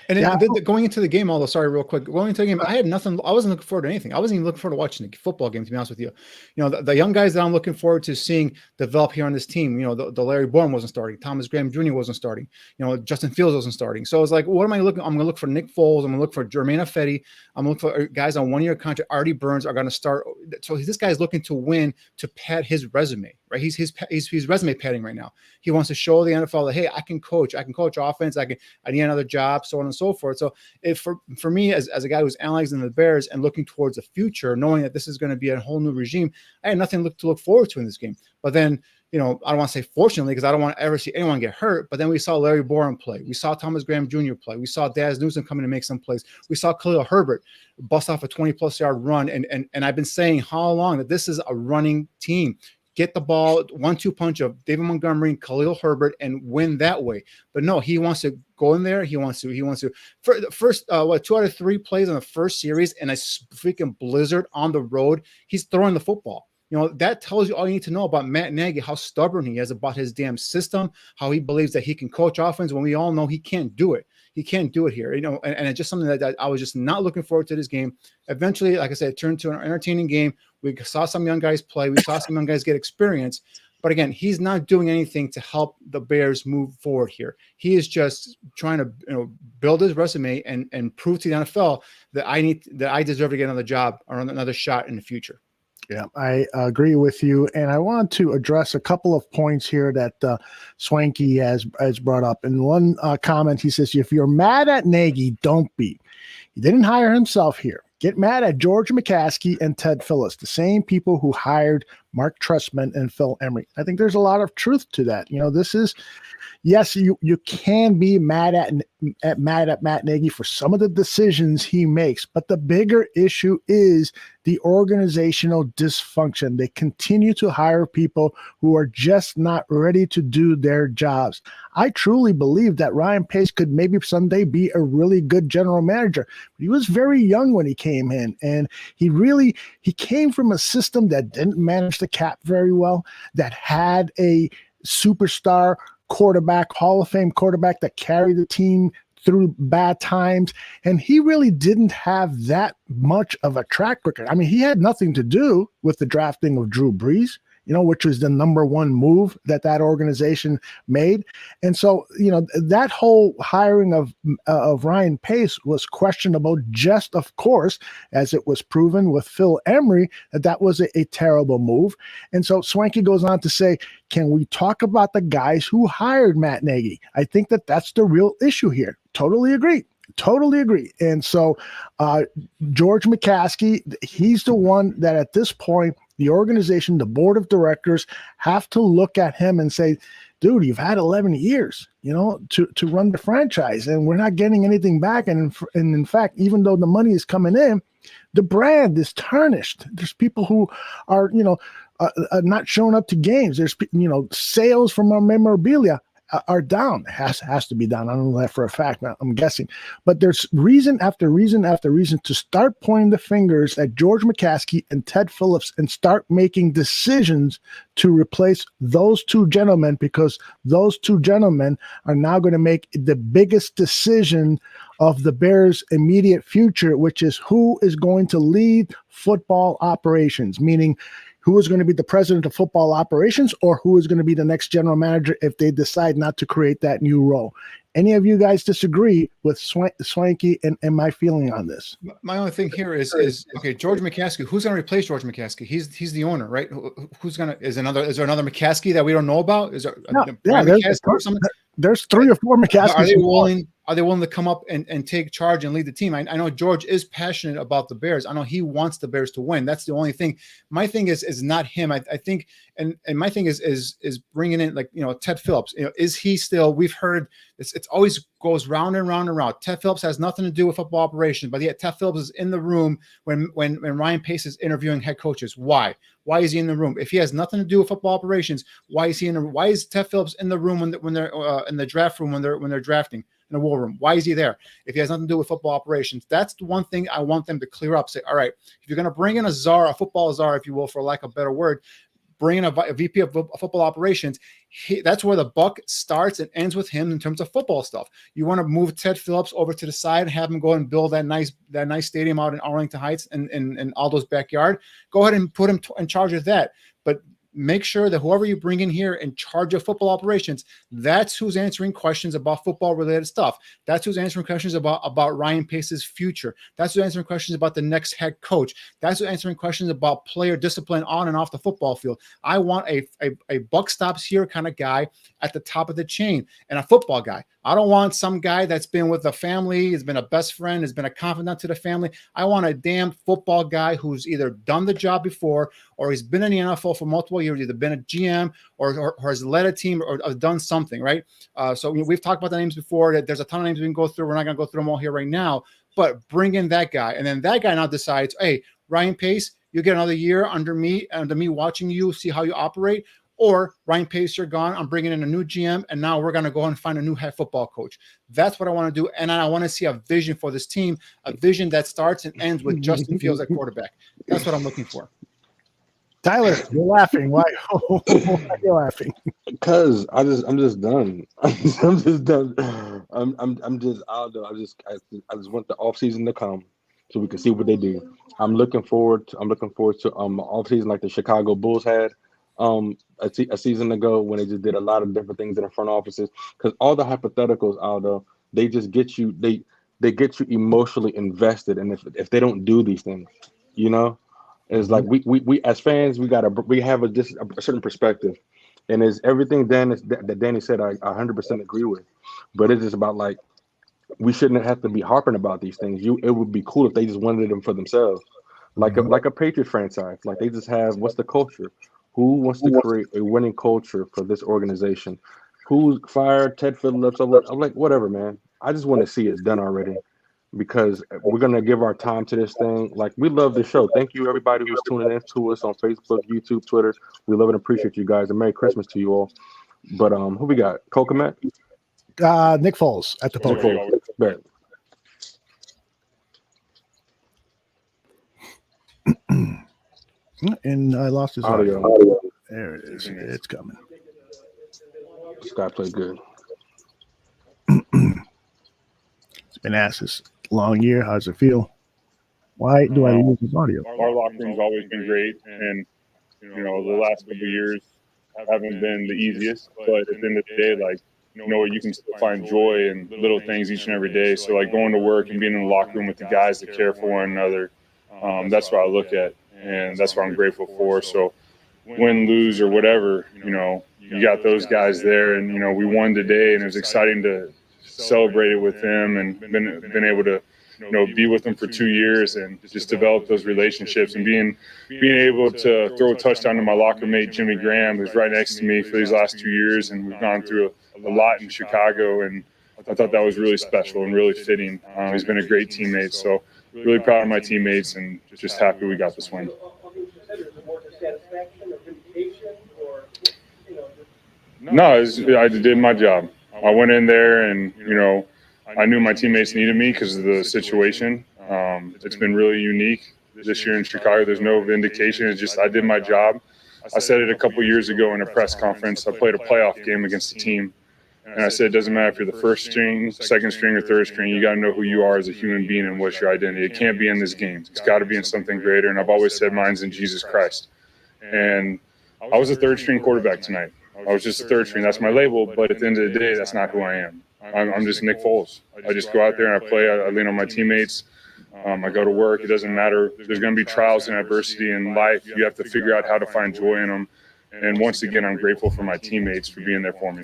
And then going into the game, although sorry, real quick, going into the game, I had nothing. I wasn't looking forward to anything. I wasn't even looking forward to watching the football game, to be honest with you. You know, the young guys that I'm looking forward to seeing develop here on this team. You know, the Larry Bourne wasn't starting, Thomas Graham Jr. wasn't starting. You know, Justin Fields wasn't starting. So I was like, what am I looking? I'm going to look for Nick Foles. I'm going to look for Jermaine Ifedi. I'm going to look for guys on 1-year contract. Artie Burns are going to start. So this guy's looking to win to pad his resume. Right, he's resume padding right now. He wants to show the NFL that hey, I can coach offense. I need another job, so on and so forth. So if for me as a guy who's analyzing the Bears and looking towards the future, knowing that this is going to be a whole new regime, I had nothing to look forward to in this game. But then, you know, I don't want to say fortunately because I don't want to ever see anyone get hurt. But then we saw Larry Bourne play. We saw Thomas Graham Jr. play. We saw Daz Newsome come in and make some plays. We saw Khalil Herbert bust off a 20-plus yard run. And I've been saying how long that this is a running team. Get the ball, 1-2 punch of David Montgomery and Khalil Herbert and win that way. But no, he wants to go in there. He wants to. For the first, 2 out of 3 plays on the first series and a freaking blizzard on the road, he's throwing the football. You know, that tells you all you need to know about Matt Nagy, how stubborn he is about his damn system, how he believes that he can coach offense when we all know he can't do it. He can't do it here, you know, and it's just something that I was just not looking forward to this game. Eventually, like I said, it turned to an entertaining game. We saw some young guys play. We saw some young guys get experience. But again, he's not doing anything to help the Bears move forward here. He is just trying to build his resume and prove to the NFL that I deserve to get another job or another shot in the future. Yeah, I agree with you. And I want to address a couple of points here that Swanky has brought up. In one comment, he says, if you're mad at Nagy, don't be. He didn't hire himself here. Get mad at George McCaskey and Ted Phillips, the same people who hired Mark Trestman and Phil Emery. I think there's a lot of truth to that. You know, this is, yes, you can be mad at Matt Nagy for some of the decisions he makes, but the bigger issue is the organizational dysfunction. They continue to hire people who are just not ready to do their jobs. I truly believe that Ryan Pace could maybe someday be a really good general manager. But he was very young when he came in, and he came from a system that didn't manage the cap very well, that had a superstar quarterback, Hall of Fame quarterback that carried the team through bad times. And he really didn't have that much of a track record. I mean, he had nothing to do with the drafting of Drew Brees, you know, which was the number one move that organization made. And so, you know, that whole hiring of Ryan Pace was questionable, just of course, as it was proven with Phil Emery, that was a terrible move. And so Swanky goes on to say, can we talk about the guys who hired Matt Nagy? I think that's the real issue here. Totally agree. And so George McCaskey, he's the one that at this point, the organization, the board of directors have to look at him and say, dude, you've had 11 years, you know, to run the franchise, and we're not getting anything back. And in fact, even though the money is coming in, the brand is tarnished. There's people who are, you know, not showing up to games. There's, you know, sales from our memorabilia are down. Has to be down. I don't know that for a fact. I'm guessing, but there's reason after reason after reason to start pointing the fingers at George McCaskey and Ted Phillips and start making decisions to replace those two gentlemen, because those two gentlemen are now going to make the biggest decision of the Bears' immediate future, which is who is going to lead football operations, meaning who is going to be the president of football operations or who is going to be the next general manager if they decide not to create that new role. Any of you guys disagree with Swanky and my feeling on this? My only thing here is okay, George McCaskey. Who's going to replace George McCaskey? He's the owner, right? Who's going to is there another McCaskey that we don't know about? Is there there's 3 or 4 McCaskies. Are they willing to come up and take charge and lead the team? I know George is passionate about the Bears. I know he wants the Bears to win. That's the only thing. My thing is not him. I think, and my thing is bringing in, like, Ted Phillips. Is he still? We've heard it's always goes round and round and round. Ted Phillips has nothing to do with football operations, but yet Ted Phillips is in the room when Ryan Pace is interviewing head coaches. Why? Why is he in the room? If he has nothing to do with football operations, why is Ted Phillips in the room when they're in the draft room when they're drafting? In the war room? Why is he there? If he has nothing to do with football operations, that's the one thing I want them to clear up. Say, all right, if you're going to bring in a football czar, if you will, for lack of a better word, bring in a VP of football operations. That's where the buck starts and ends with him in terms of football stuff. You want to move Ted Phillips over to the side and have him go and build that nice stadium out in Arlington Heights and Aldo's backyard. Go ahead and put him in charge of that. But make sure that whoever you bring in here in charge of football operations, that's who's answering questions about football related stuff. That's who's answering questions about Ryan Pace's future. That's who's answering questions about the next head coach. That's who's answering questions about player discipline on and off the football field. I want a buck stops here kind of guy at the top of the chain and a football guy. I don't want some guy that's been with the family, has been a best friend, has been a confidant to the family. I want a damn football guy who's either done the job before or he's been in the NFL for multiple years, either been a GM or has led a team or done something, right? So we've talked about the names before. That there's a ton of names we can go through. We're not going to go through them all here right now, but bring in that guy. And then that guy now decides, hey, Ryan Pace, you get another year under me watching you, see how you operate. Or Ryan Pace, you're gone. I'm bringing in a new GM, and now we're going to go and find a new head football coach. That's what I want to do, and I want to see a vision for this team, a vision that starts and ends with Justin Fields at quarterback. That's what I'm looking for. Tyler, you're laughing. Why? Why are you laughing? Because I'm just done. I'm just done. I'm just out there. I just want the offseason to come so we can see what they do. I'm looking forward to offseason like the Chicago Bulls had a season ago when they just did a lot of different things in the front offices, because all the hypotheticals, Aldo, they just get you they get you emotionally invested, and if they don't do these things, it's like we as fans we have a certain perspective, and it's everything that Danny said I 100% agree with, but it's just about like we shouldn't have to be harping about these things. It would be cool if they just wanted them for themselves, like a Patriot franchise, like they just have what's the culture. Who wants to create a winning culture for this organization? Who fired Ted Phillips? I'm like, whatever, man. I just want to see it done already, because we're going to give our time to this thing. Like, we love the show. Thank you, everybody who's tuning in to us on Facebook, YouTube, Twitter. We love and appreciate you guys, and Merry Christmas to you all. But who we got? Kokomet? Nick Foles at the podium. And I lost his audio. There it is. It's coming. This guy played good. It's been asked this long year. How does it feel? Why do I lose his audio? Our locker room's always been great, and the last couple of years haven't been the easiest. But at the end of the day, like, you can still find joy in little things each and every day. So like going to work and being in the locker room with the guys that care for one another, that's what I look at. And that's what I'm grateful for. So win, lose, or whatever, you got those guys there, and, we won today, and it was exciting to celebrate it with them and been able to, be with them for 2 years and just develop those relationships, and being able to throw a touchdown to my locker mate, Jimmy Graham, who's right next to me for these last 2 years. And we've gone through a lot in Chicago, and I thought that was really special and really fitting. He's been a great teammate. So really proud of my teammates and just happy we got this win. No, I did my job. I went in there and, I knew my teammates needed me because of the situation. It's been really unique this year in Chicago. There's no vindication. It's just I did my job. I said it a couple years ago in a press conference. I played a playoff game against the team. And I said, it doesn't matter if you're the first string, second string, or third string. You got to know who you are as a human being and what's your identity. It can't be in this game. It's got to be in something greater. And I've always said mine's in Jesus Christ. And I was a third string quarterback tonight. I was just a third string. That's my label. But at the end of the day, that's not who I am. I'm just Nick Foles. I just go out there and I play. I lean on my teammates. I go to work. It doesn't matter. There's going to be trials and adversity in life. You have to figure out how to find joy in them. And once again, I'm grateful for my teammates for being there for me.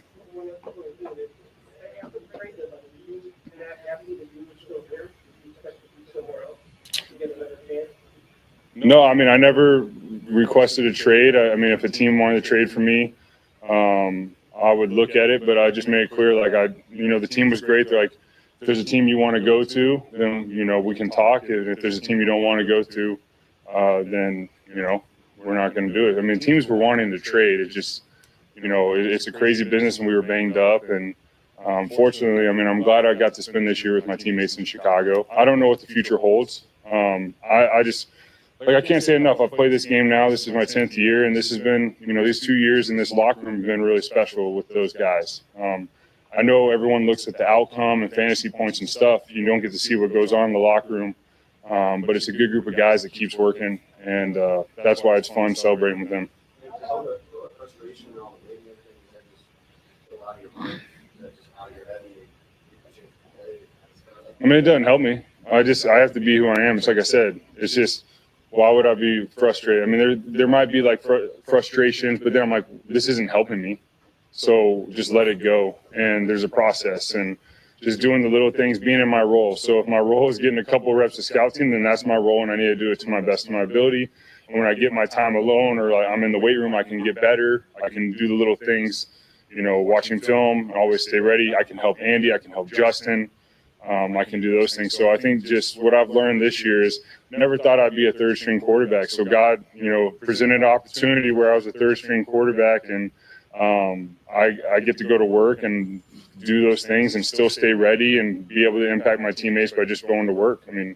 No, I mean, I never requested a trade. I mean, if a team wanted to trade for me, I would look at it, but I just made it clear, the team was great. They're like, if there's a team you want to go to, then, we can talk. And if there's a team you don't want to go to, then, we're not going to do it. I mean, teams were wanting to trade. It's just, it's a crazy business and we were banged up. And fortunately, I mean, I'm glad I got to spend this year with my teammates in Chicago. I don't know what the future holds. I can't say enough. I've played this game now. This is my 10th year, and this has been, these 2 years in this locker room have been really special with those guys. I know everyone looks at the outcome and fantasy points and stuff. You don't get to see what goes on in the locker room, but it's a good group of guys that keeps working, and that's why it's fun celebrating with them. I mean, it doesn't help me. I have to be who I am. It's like I said, it's just, why would I be frustrated? I mean, there might be frustrations, but then I'm like, this isn't helping me. So just let it go. And there's a process and just doing the little things, being in my role. So if my role is getting a couple reps of scouting, then that's my role and I need to do it to my best of my ability. And when I get my time alone or I'm in the weight room, I can get better. I can do the little things, watching film, always stay ready. I can help Andy. I can help Justin. I can do those things. So I think just what I've learned this year is never thought I'd be a third string quarterback. So God, presented an opportunity where I was a third string quarterback and I get to go to work and do those things and still stay ready and be able to impact my teammates by just going to work. I mean,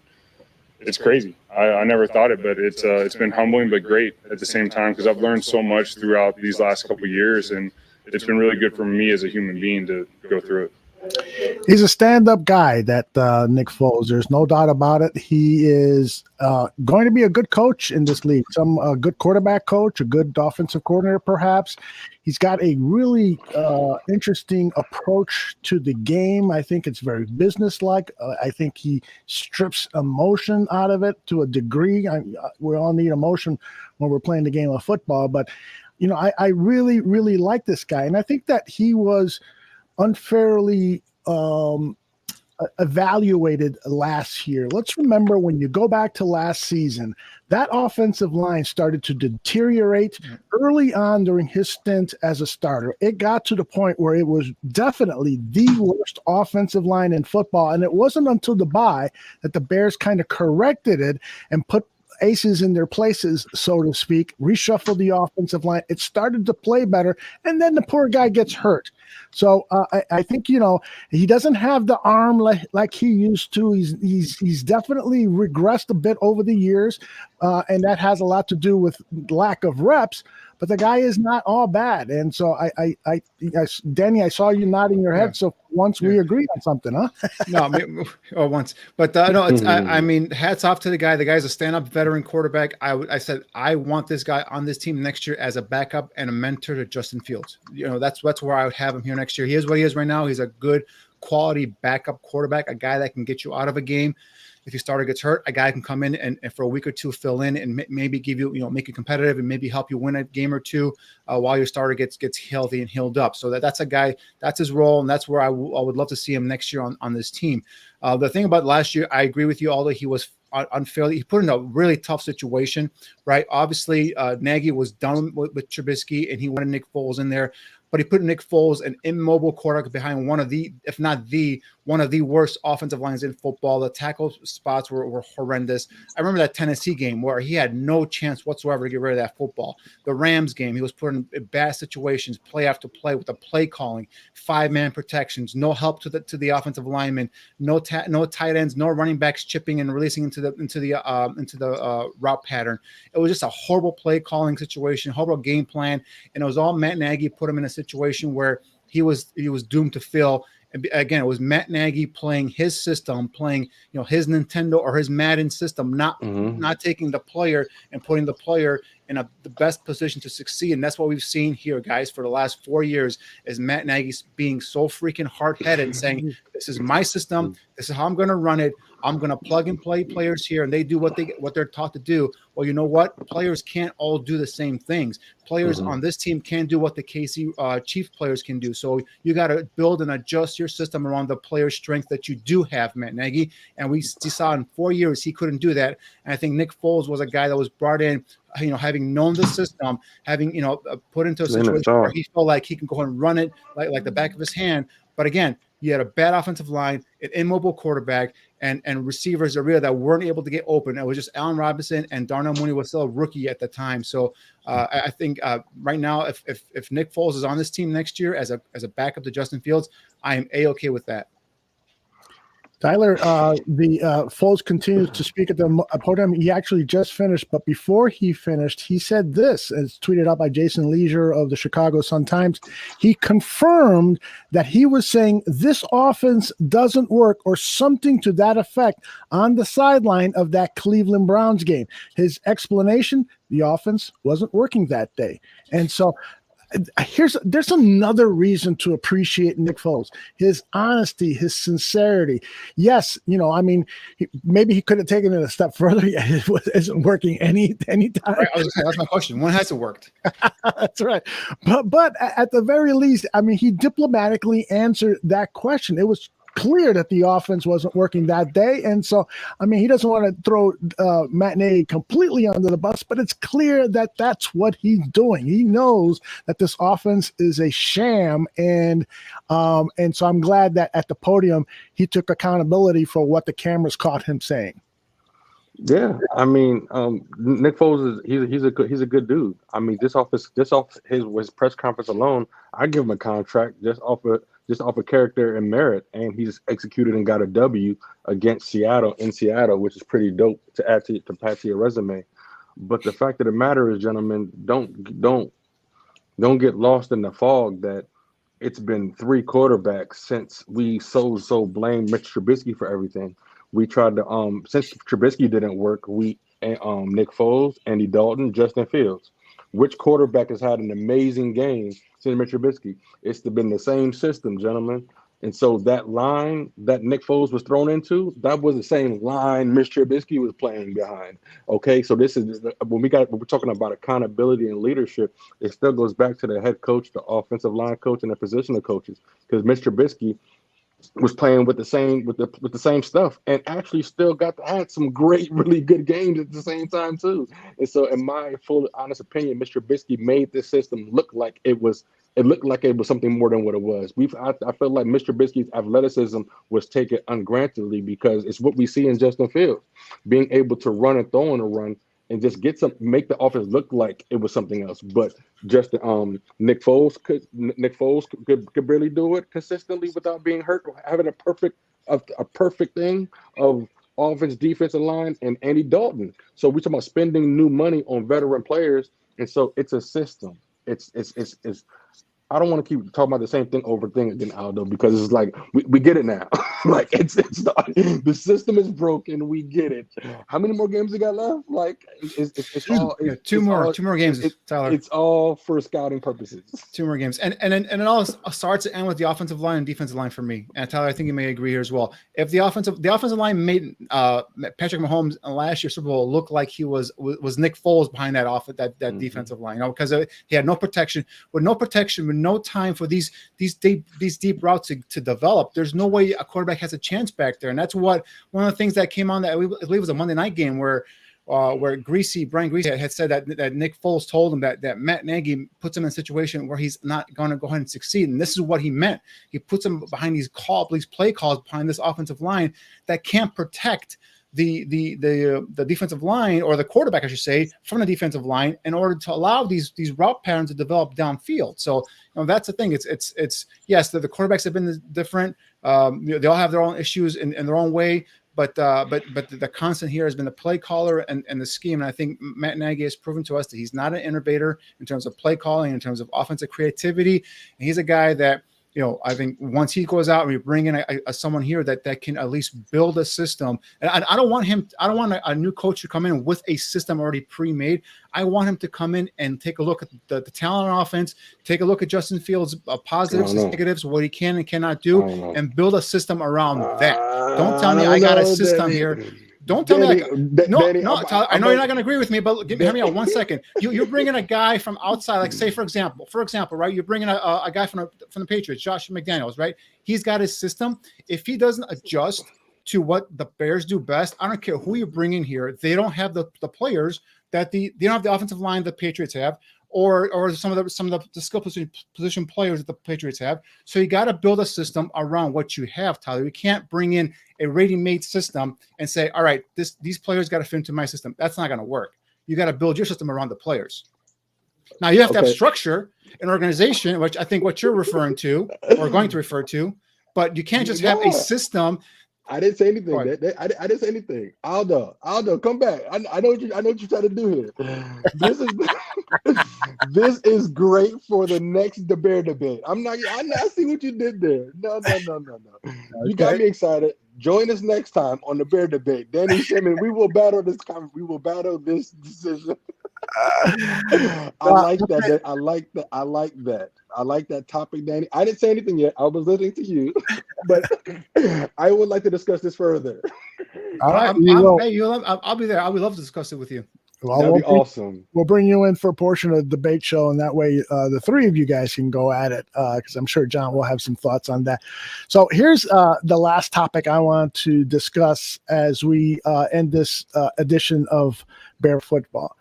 it's crazy. I never thought it, but it's been humbling, but great at the same time because I've learned so much throughout these last couple of years and it's been really good for me as a human being to go through it. He's a stand-up guy, that Nick Foles. There's no doubt about it. He is going to be a good coach in this league. A good quarterback coach, a good offensive coordinator, perhaps. He's got a really interesting approach to the game. I think it's very businesslike. I think he strips emotion out of it to a degree. We all need emotion when we're playing the game of football. But, I really, really like this guy. And I think that he was unfairly evaluated last year. Let's remember when you go back to last season, that offensive line started to deteriorate early on during his stint as a starter. It got to the point where it was definitely the worst offensive line in football. And it wasn't until the bye that the Bears kind of corrected it and put aces in their places, so to speak, reshuffle the offensive line. It started to play better, and then the poor guy gets hurt. So I think, he doesn't have the arm like he used to. He's definitely regressed a bit over the years, and that has a lot to do with lack of reps. But the guy is not all bad. And so Danny, I saw you nodding your head. Yeah. So once we agreed on something, huh? No, once. But no, it's I mean, hats off to the guy. The guy's a stand-up veteran quarterback. I said I want this guy on this team next year as a backup and a mentor to Justin Fields. That's where I would have him here next year. He is what he is right now. He's a good quality backup quarterback, a guy that can get you out of a game. If your starter gets hurt, a guy can come in and for a week or two fill in and maybe give you, make you competitive and maybe help you win a game or two while your starter gets healthy and healed up. So that's a guy, that's his role, and that's where I would love to see him next year on this team. The thing about last year, I agree with you, although he was unfairly, he put in a really tough situation, right? Obviously, Nagy was done with Trubisky and he wanted Nick Foles in there. but he put Nick Foles, an immobile quarterback, behind one of the, if not one of the worst offensive lines in football. The tackle spots were horrendous. I remember that Tennessee game where he had no chance whatsoever to get rid of that football. The Rams game, he was put in bad situations, play after play, with the play calling, 5-man protections, no help to the offensive linemen, no tight ends, no running backs chipping and releasing into the route pattern. It was just a horrible play calling situation, horrible game plan, and it was all Matt Nagy put him in a situation where he was doomed to fail. And again, it was Matt Nagy playing his system, playing his Nintendo or his Madden system, not taking the player and putting the player in the best position to succeed. And that's what we've seen here, guys, for the last 4 years, is Matt Nagy being so freaking hard-headed and saying, this is my system, this is how I'm going to run it, I'm going to plug and play players here, and they do what they're taught to do. Well, you know what? Players can't all do the same things. Players on this team can't do what the KC Chief players can do. So you got to build and adjust your system around the player strength that you do have, Matt Nagy. And we saw in 4 years he couldn't do that. And I think Nick Foles was a guy that was brought in, having known the system, having put into a situation where he felt like he can go and run it like the back of his hand. But again, you had a bad offensive line, an immobile quarterback, and receivers that weren't able to get open. It was just Allen Robinson, and Darnell Mooney was still a rookie at the time. So I think right now, if Nick Foles is on this team next year as a backup to Justin Fields, I am A-okay with that. Tyler, the Foles continues to speak at the podium. He actually just finished, but before he finished, he said this, as tweeted out by Jason Leisure of the Chicago Sun-Times. He confirmed that he was saying this offense doesn't work, or something to that effect, on the sideline of that Cleveland Browns game. His explanation: the offense wasn't working that day. And so there's another reason to appreciate Nick Foles: his honesty, his sincerity. Yes, maybe he could have taken it a step further. It isn't working any time. Right, that's my question. When has it worked? That's right. But at the very least, he diplomatically answered that question. It was clear that the offense wasn't working that day. And so, he doesn't want to throw Matt Nagy completely under the bus, but it's clear that that's what he's doing. He knows that this offense is a sham. And so I'm glad that at the podium, he took accountability for what the cameras caught him saying. Yeah, Nick Foles he's a good dude. Just off his press conference alone, I give him a contract just off of character and merit, and he's executed and got a W against Seattle, which is pretty dope to add to your resume. But the fact of the matter is, gentlemen, don't get lost in the fog that it's been 3 quarterbacks since we so blamed Mitch Trubisky for everything. We tried to since Trubisky didn't work, Nick Foles, Andy Dalton, Justin Fields. Which quarterback has had an amazing game since Mitch Trubisky? It's been the same system, gentlemen. And so that line that Nick Foles was thrown into, that was the same line Mitch Trubisky was playing behind. Okay, so this is when we're talking about accountability and leadership. It still goes back to the head coach, the offensive line coach, and the positional coaches, because Mitch Trubisky was playing with the same stuff, and actually still had some great, really good games at the same time too. And so, in my full honest opinion, Mr. Trubisky made this system look like it was something more than what it was. I feel like Mr. Trubisky's athleticism was taken ungrantedly, because it's what we see in Justin Fields, being able to run and throw on a run and just make the offense look like it was something else. But just Nick Foles could barely do it consistently without being hurt, having a perfect thing of offense, defensive line, and Andy Dalton. So we're talking about spending new money on veteran players, and so it's a system. It's I don't want to keep talking about the same thing over again, Aldo, because it's like we get it now. Like the system is broken. We get it. How many more games we got left? Like two more games, Tyler. It's all for scouting purposes. 2 more games, and it all starts and ends with the offensive line and defensive line for me. And Tyler, I think you may agree here as well. If the offensive line made Patrick Mahomes last year's Super Bowl look like he was Nick Foles behind that defensive line, because he had no protection. With no time for these deep routes to develop, there's no way a quarterback has a chance back there. And that's one of the things that came on that I believe was a Monday night game where where Brian Greasy had said that Nick Foles told him that Matt Nagy puts him in a situation where he's not going to go ahead and succeed. And this is what he meant. He puts him behind these play calls behind this offensive line that can't protect the defensive line, or the quarterback, I should say, from the defensive line, in order to allow these route patterns to develop downfield. So that's the thing. It's yes, the quarterbacks have been different. They all have their own issues in their own way. But the constant here has been the play caller and the scheme. And I think Matt Nagy has proven to us that he's not an innovator in terms of play calling, in terms of offensive creativity. And he's a guy that, I think once he goes out and we bring in someone here that can at least build a system. And I don't want a new coach to come in with a system already pre-made. I want him to come in and take a look at the talent on offense, take a look at Justin Fields' positives and negatives, what he can and cannot do, and build a system around that. Don't tell me I got a system here. Don't tell me. Danny, Tyler, I know you're not going to agree with me, but hear me out 1 second. You're bringing a guy from outside, like say for example, right? You're bringing a guy from the Patriots, Josh McDaniels, right? He's got his system. If he doesn't adjust to what the Bears do best, I don't care who you bring in here. They don't have the players that they don't have the offensive line the Patriots have, or some of the skill position players that the Patriots have. So you got to build a system around what you have, Tyler. You can't bring in a ready-made system and say, all right, these players got to fit into my system. That's not going to work. You got to build your system around the players. Now you have to have structure and organization, which I think what you're referring to or going to refer to, but you can't just have a system. I didn't say anything. I didn't say anything. Aldo, come back. I know what you're trying to do here. This is great for the next Bear debate. I see what you did there. No. You got me excited. Join us next time on the Bear debate. Danny Shipman, we will battle this decision. I like that. I like that topic, Danny. I didn't say anything yet. I was listening to you, but I would like to discuss this further. All right, I'll be there. I would love to discuss it with you. Well, that'd be awesome. We'll bring you in for a portion of the debate show, and that way the three of you guys can go at it, because I'm sure John will have some thoughts on that. So here's the last topic I want to discuss as we end this edition of Bear Football.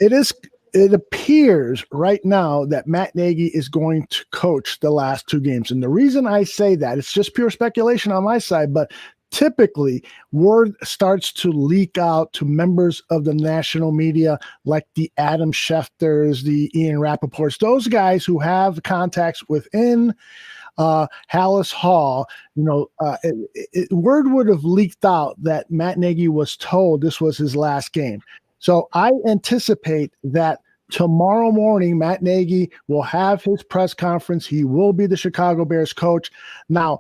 It appears right now that Matt Nagy is going to coach the last two games. And the reason I say that, it's just pure speculation on my side, but typically word starts to leak out to members of the national media, like the Adam Schefters, the Ian Rappaports, those guys who have contacts within Hallis Hall. Word would have leaked out that Matt Nagy was told this was his last game. So I anticipate that tomorrow morning, Matt Nagy will have his press conference. He will be the Chicago Bears coach. Now,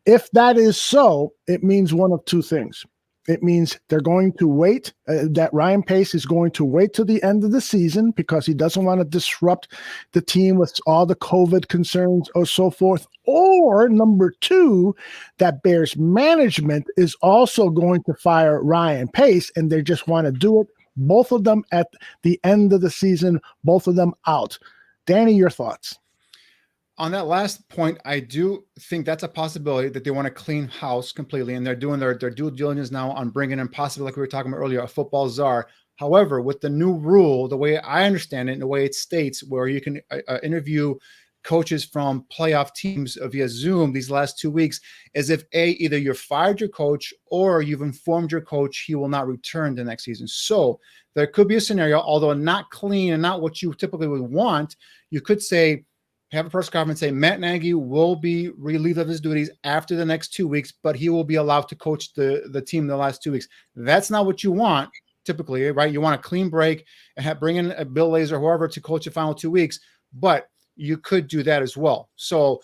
if that is so, it means one of two things. It means they're going to wait, that Ryan Pace is going to wait till the end of the season because he doesn't want to disrupt the team with all the COVID concerns or so forth. Or number two, that Bears management is also going to fire Ryan Pace, and they just want to do it. Both of them at the end of the season, both of them out. Danny, your thoughts? On that last point, I do think that's a possibility that they want to clean house completely, and they're doing their due diligence now on bringing in possibly, like we were talking about earlier, a football czar. However, with the new rule, the way I understand it and the way it states, where you can interview coaches from playoff teams via Zoom these last 2 weeks, is if either you've fired your coach or you've informed your coach he will not return the next season. So there could be a scenario, although not clean and not what you typically would want. You could say, have a press conference, say Matt Nagy will be relieved of his duties after the next 2 weeks, but he will be allowed to coach the team the last 2 weeks. That's not what you want typically, right? You want a clean break and bring in Bill Lazor or whoever to coach the final 2 weeks, but you could do that as well. So,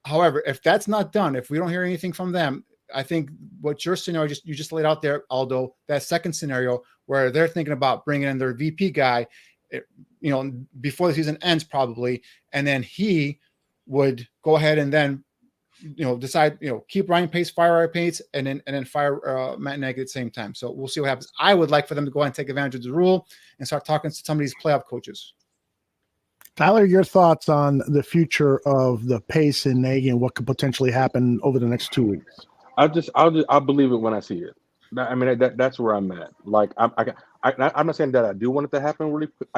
however, if that's not done, if we don't hear anything from them, I think what your scenario you just laid out there, Aldo, that second scenario where they're thinking about bringing in their VP guy, before the season ends probably, and then he would go ahead and then, decide, keep Ryan Pace, fire Ryan Pace, and then fire Matt Nagy at the same time. So we'll see what happens. I would like for them to go ahead and take advantage of the rule and start talking to some of these playoff coaches. Tyler, your thoughts on the future of the Pace and Nagy and what could potentially happen over the next 2 weeks? I'll believe it when I see it. I mean, that's where I'm at. Like, I'm not saying that I do want it to happen really quick.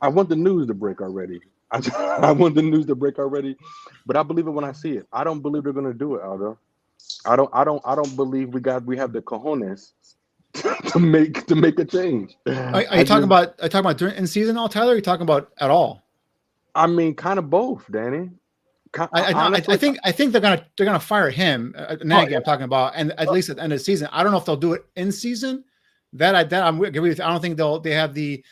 I want the news to break already. I want the news to break already, but I believe it when I see it. I don't believe they're gonna do it, Aldo. I don't believe we have the cojones to make a change. Are you talking about during in season, all Tyler? Or are you talking about at all? I mean, kind of both, Danny. I think they're gonna fire him. Nagy, I'm talking about, and at least at the end of the season. I don't know if they'll do it in season. I'm agree with you. I don't think they have the.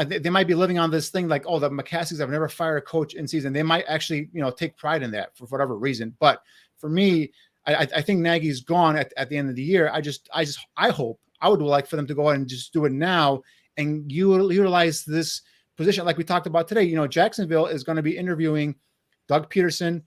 They might be living on this thing like, oh, the McCaskies have never fired a coach in season. They might actually, take pride in that for whatever reason. But for me, I think Nagy's gone at the end of the year. I hope I would like for them to go ahead and just do it now and utilize this position like we talked about today. Jacksonville is going to be interviewing Doug Peterson,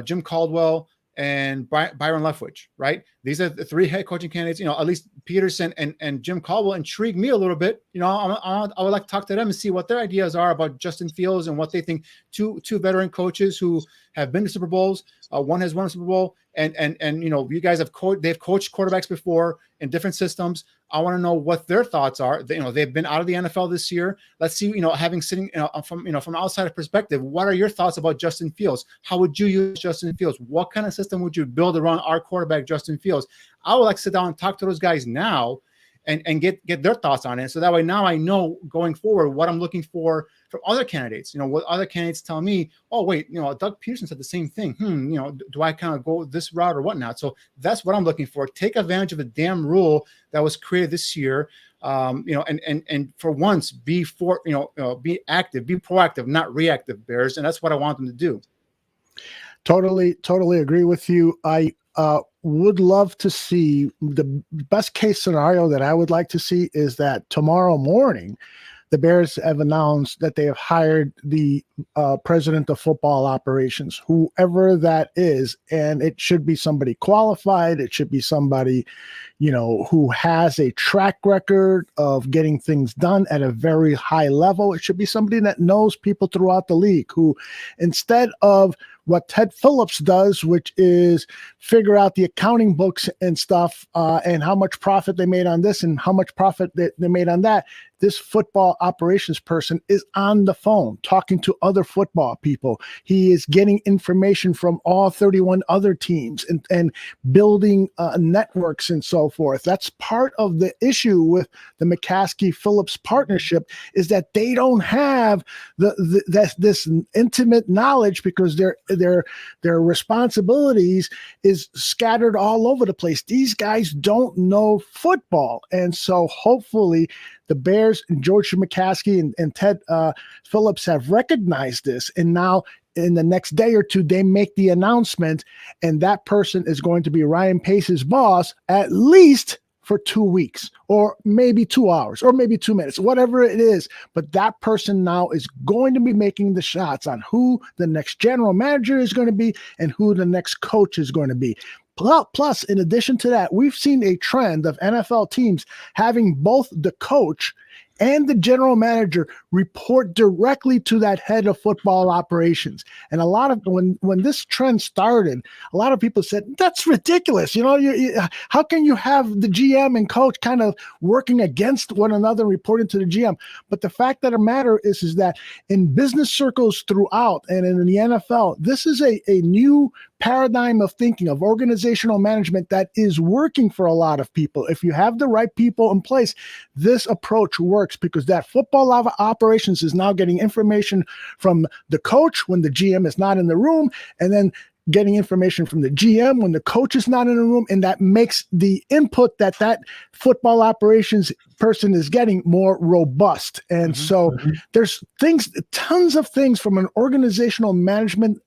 Jim Caldwell, and Byron Leftwich, right? These are the three head coaching candidates. At least Peterson and Jim Caldwell intrigue me a little bit. I would like to talk to them and see what their ideas are about Justin Fields and what they think. Two veteran coaches who have been to Super Bowls. One has won a Super Bowl, and you guys they've coached quarterbacks before in different systems. I want to know what their thoughts are. They've been out of the NFL this year. Let's see, having sitting from an outside perspective, what are your thoughts about Justin Fields? How would you use Justin Fields? What kind of system would you build around our quarterback, Justin Fields? I would like to sit down and talk to those guys now and get their thoughts on it. So that way now I know going forward what I'm looking for from other candidates. What other candidates tell me, oh, wait, Doug Peterson said the same thing. Do I kind of go this route or whatnot? So that's what I'm looking for. Take advantage of a damn rule that was created this year. And for once be active, be proactive, not reactive, Bears. And that's what I want them to do. Totally agree with you. I would love to see the best case scenario that I would like to see is that tomorrow morning, the Bears have announced that they have hired the president of football operations, whoever that is. And it should be somebody qualified. It should be somebody, who has a track record of getting things done at a very high level. It should be somebody that knows people throughout the league who, instead of what Ted Phillips does, which is figure out the accounting books and stuff and how much profit they made on this and how much profit they made on that. This football operations person is on the phone talking to other football people. He is getting information from all 31 other teams and building networks and so forth. That's part of the issue with the McCaskey-Phillips partnership is that they don't have this intimate knowledge because their responsibilities is scattered all over the place. These guys don't know football. And so hopefully the Bears and George McCaskey and Ted Phillips have recognized this. And now in the next day or two, they make the announcement, and that person is going to be Ryan Pace's boss at least for 2 weeks or maybe 2 hours or maybe 2 minutes, whatever it is. But that person now is going to be making the shots on who the next general manager is going to be and who the next coach is going to be. Plus, in addition to that, we've seen a trend of NFL teams having both the coach and the general manager report directly to that head of football operations. And a lot of when this trend started, a lot of people said, that's ridiculous. How can you have the GM and coach kind of working against one another, reporting to the GM? But the fact of the matter is that in business circles throughout and in the NFL, this is a new paradigm of thinking, of organizational management that is working for a lot of people. If you have the right people in place, this approach works because that football operations is now getting information from the coach when the GM is not in the room, and then getting information from the GM when the coach is not in the room, and that makes the input that football operations person is getting more robust. And so there's tons of things from an organizational management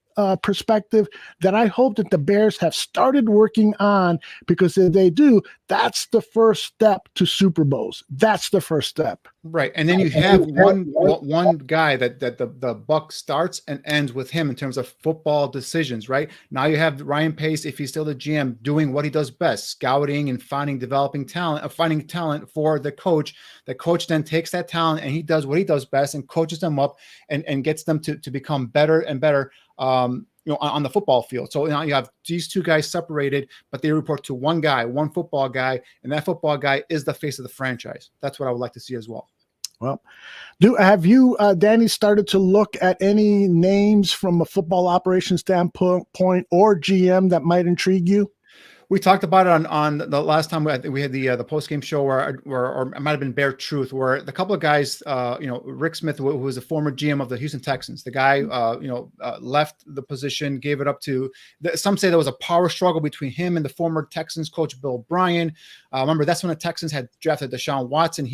perspective that I hope that the Bears have started working on, because if they do, that's the first step to Super Bowls. That's the first step. Right. And then you have one guy that the buck starts and ends with him in terms of football decisions, right? Now you have Ryan Pace, if he's still the GM, doing what he does best, scouting and finding talent for the coach. The coach then takes that talent and he does what he does best and coaches them up and gets them to become better and better. on the football field. So now you have these two guys separated, but they report to one guy, one football guy, and that football guy is the face of the franchise. That's what I would like to see as well. Well, have you, Danny, started to look at any names from a football operations standpoint or GM that might intrigue you? We talked about it on the last time we had the post game show or it might have been Bare Truth, where the couple of guys, Rick Smith, who was a former GM of the Houston Texans, the guy, left the position, gave it up to. Some say there was a power struggle between him and the former Texans coach Bill O'Brien. Remember, that's when the Texans had drafted Deshaun Watson.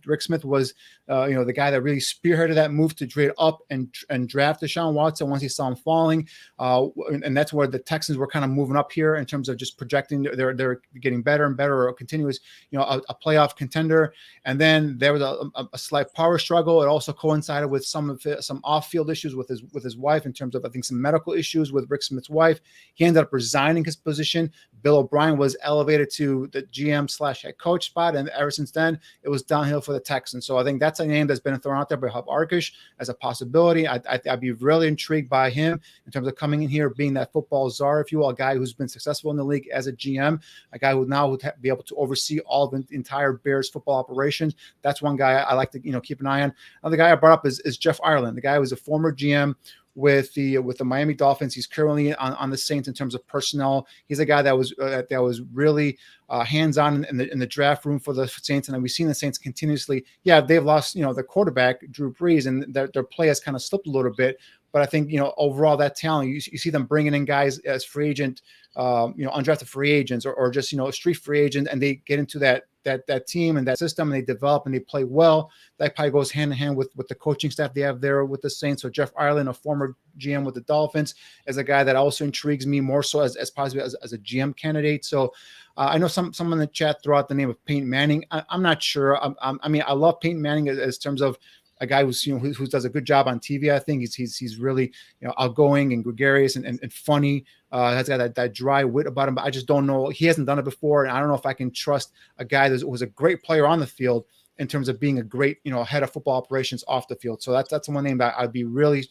Rick Smith was, the guy that really spearheaded that move to trade up and draft Deshaun Watson once he saw him falling, and that's where the Texans were kind of moving up here in terms of just projecting they're getting better and better, or a continuous, a playoff contender. And then there was a slight power struggle. It also coincided with some off-field issues with his wife in terms of, I think, some medical issues with Rick Smith's wife. He ended up resigning his position. Bill O'Brien was elevated to the GM/head coach spot, and ever since then it was downhill for the Texans. So I think that's a name that's been thrown out there by Hub Arkish as a possibility. I'd be really intrigued by him in terms of coming in here, being that football czar, if you will, a guy who's been successful in the league as a GM, a guy who now would be able to oversee all of the entire Bears football operations. That's one guy I like to keep an eye on. Another guy I brought up is Jeff Ireland, the guy who was a former GM with the Miami Dolphins. He's currently on the Saints in terms of personnel. He's a guy that was really hands-on in the draft room for the Saints, and we've seen the Saints continuously. Yeah, they've lost the quarterback Drew Brees, and their play has kind of slipped a little bit. But I think overall that talent, you see them bringing in guys as free agent, undrafted free agents or just street free agent, and they get into that team and that system, and they develop and they play well. That probably goes hand in hand with the coaching staff they have there with the Saints. So Jeff Ireland, a former GM with the Dolphins, is a guy that also intrigues me more so as possibly as a GM candidate. So I know someone in the chat threw out the name of Peyton Manning. I'm not sure. I love Peyton Manning as terms of a guy who does a good job on TV. I think he's really outgoing and gregarious and funny. Has got that dry wit about him, but I just don't know. He hasn't done it before, and I don't know if I can trust a guy that was a great player on the field in terms of being a great head of football operations off the field. So that's one name that I'd be really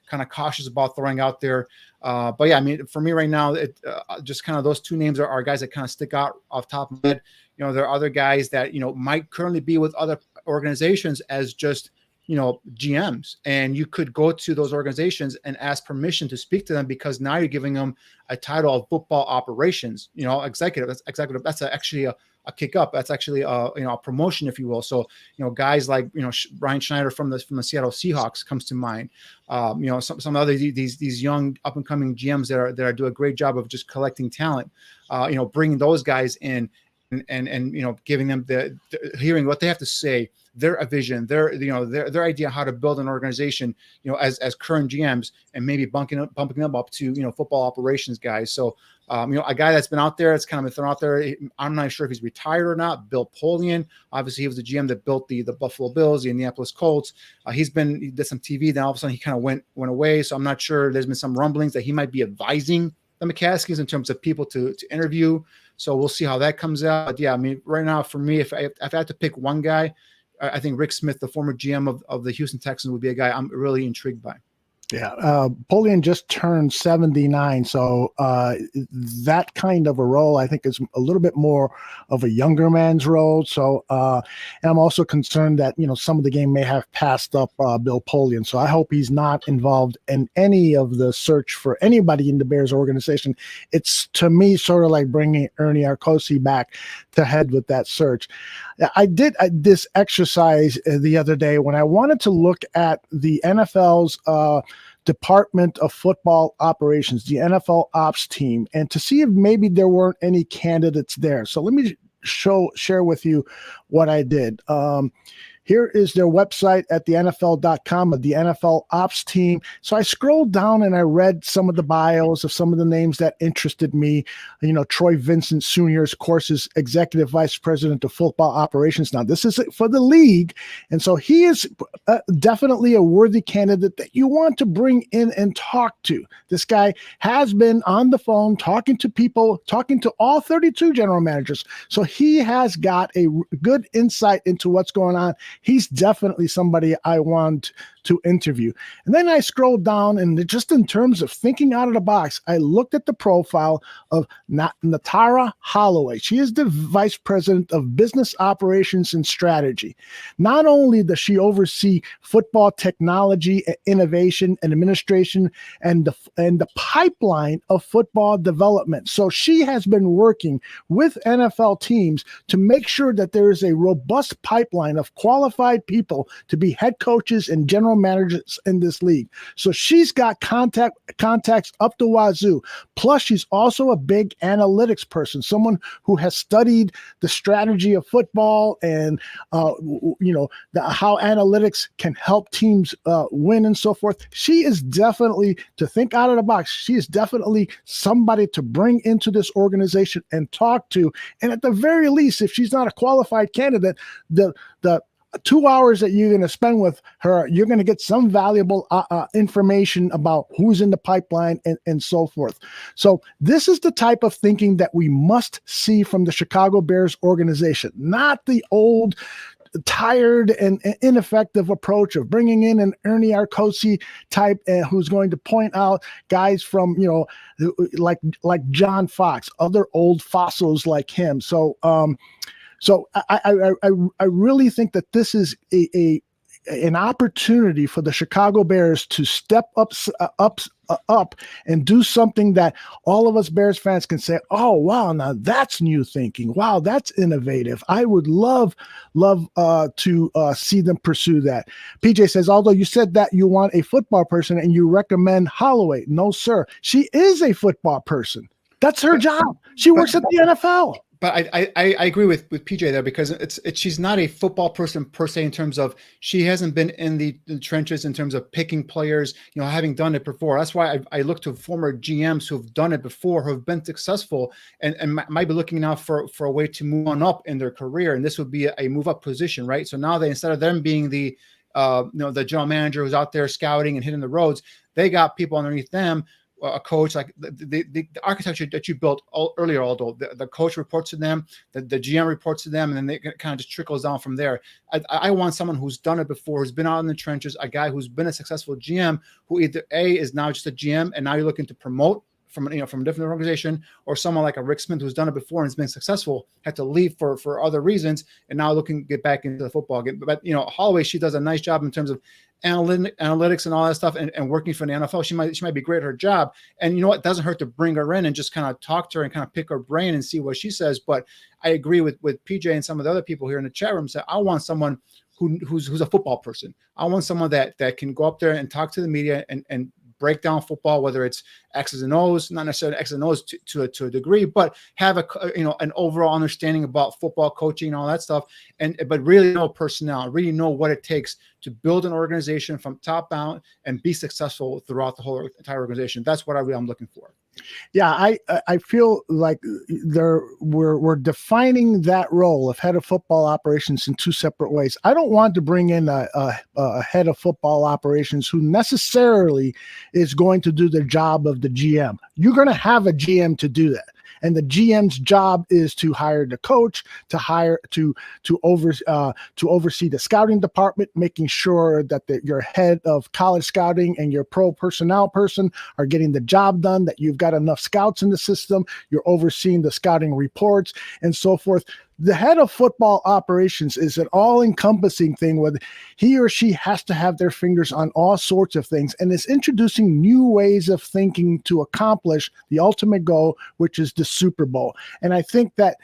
kind of cautious about throwing out there. But yeah, for me right now, it just kind of those two names are guys that kind of stick out off top of my head. There are other guys that might currently be with other organizations as just GMs, and you could go to those organizations and ask permission to speak to them, because now you're giving them a title of football operations, executive. That's actually a kick up. That's actually a promotion, if you will. So guys like Brian Schneider from the Seattle Seahawks comes to mind. Some other these young up and coming GMs that do a great job of just collecting talent. Bringing those guys in and giving them the hearing what they have to say, their vision, their idea how to build an organization, as current GMs, and maybe bumping them up to football operations guys. So a guy that's been out there, it's kind of been thrown out there. I'm not sure if he's retired or not. Bill Polian, obviously he was the GM that built the Buffalo Bills, the Indianapolis Colts. He did some TV, then all of a sudden he kind of went away. So I'm not sure. There's been some rumblings that he might be advising the McCaskies in terms of people to interview. So we'll see how that comes out. But yeah, right now for me, if I had to pick one guy, I think Rick Smith, the former GM of the Houston Texans, would be a guy I'm really intrigued by. Yeah, Polian just turned 79, so that kind of a role, I think, is a little bit more of a younger man's role. So, and I'm also concerned that some of the game may have passed up Bill Polian. So I hope he's not involved in any of the search for anybody in the Bears organization. It's, to me, sort of like bringing Ernie Arcosi back to head with that search. I did this exercise the other day when I wanted to look at the NFL's Department of Football Operations, the NFL Ops team, and to see if maybe there weren't any candidates there. So let me share with you what I did. Here is their website at the NFL.com of the NFL Ops team. So I scrolled down and I read some of the bios of some of the names that interested me. Troy Vincent Sr., of course, is Executive Vice President of Football Operations. Now, this is for the league. And so he is definitely a worthy candidate that you want to bring in and talk to. This guy has been on the phone talking to people, talking to all 32 general managers. So he has got a good insight into what's going on. He's definitely somebody I want to interview. And then I scrolled down, and just in terms of thinking out of the box, I looked at the profile of Natara Holloway. She is the vice president of business operations and strategy. Not only does she oversee football technology, innovation, and administration, and the pipeline of football development. So she has been working with NFL teams to make sure that there is a robust pipeline of qualified people to be head coaches and general managers in this league. So she's got contacts up the wazoo. Plus, she's also a big analytics person, someone who has studied the strategy of football and how analytics can help teams win and so forth. She is definitely, to think out of the box, she is definitely somebody to bring into this organization and talk to. And at the very least, if she's not a qualified candidate, the 2 hours that you're going to spend with her, you're going to get some valuable information about who's in the pipeline and so forth. So this is the type of thinking that we must see from the Chicago Bears organization, not the old, tired and ineffective approach of bringing in an Ernie Arcosi type who's going to point out guys from, like John Fox, other old fossils like him. So I really think that this is an opportunity for the Chicago Bears to step up and do something that all of us Bears fans can say, oh, wow, now that's new thinking. Wow, that's innovative. I would love to see them pursue that. PJ says, although you said that you want a football person and you recommend Holloway. No, sir. She is a football person. That's her job. She works at the NFL. But I agree with PJ there, because she's not a football person per se, in terms of she hasn't been in the trenches in terms of picking players, having done it before. That's why I look to former GMs who have done it before, who have been successful, and might be looking now for a way to move on up in their career. And this would be a move up position, right? So now instead of them being the general manager who's out there scouting and hitting the roads, they got people underneath them. A coach, like the architecture that you built earlier, Aldo, the coach reports to them, the GM reports to them, and then it kind of just trickles down from there. I want someone who's done it before, who's been out in the trenches, a guy who's been a successful GM, who either is now just a GM and now you're looking to promote from a different organization, or someone like a Rick Smith who's done it before and has been successful, had to leave for other reasons, and now looking to get back into the football game. But Holloway, she does a nice job in terms of analytics and all that stuff, and working for the NFL. She might be great at her job, and it doesn't hurt to bring her in and just kind of talk to her and kind of pick her brain and see what she says. But I agree with PJ and some of the other people here in the chat room. Say, I want someone who's a football person. I want someone that can go up there and talk to the media and break down football, whether it's X's and O's, not necessarily X's and O's to a degree, but have an overall understanding about football coaching and all that stuff, but really know personnel, really know what it takes to build an organization from top down and be successful throughout the whole entire organization. That's what I'm looking for. Yeah, I feel like we're defining that role of head of football operations in two separate ways. I don't want to bring in a head of football operations who necessarily is going to do the job of the GM. You're going to have a GM to do that. And the GM's job is to hire the coach, to oversee the scouting department, making sure that your head of college scouting and your pro personnel person are getting the job done, that you've got enough scouts in the system, you're overseeing the scouting reports and so forth. The head of football operations is an all-encompassing thing where he or she has to have their fingers on all sorts of things, and is introducing new ways of thinking to accomplish the ultimate goal, which is the Super Bowl. And I think that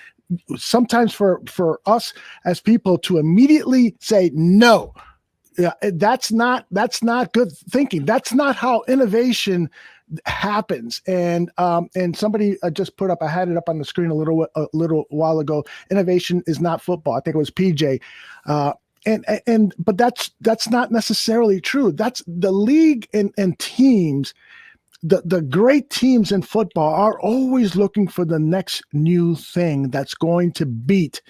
sometimes for us as people to immediately say, no, that's not good thinking. That's not how innovation happens. And somebody just put up, I had it up on the screen a little while ago, innovation is not football. I think it was PJ. But that's not necessarily true. That's the league and teams. The great teams in football are always looking for the next new thing that's going to beat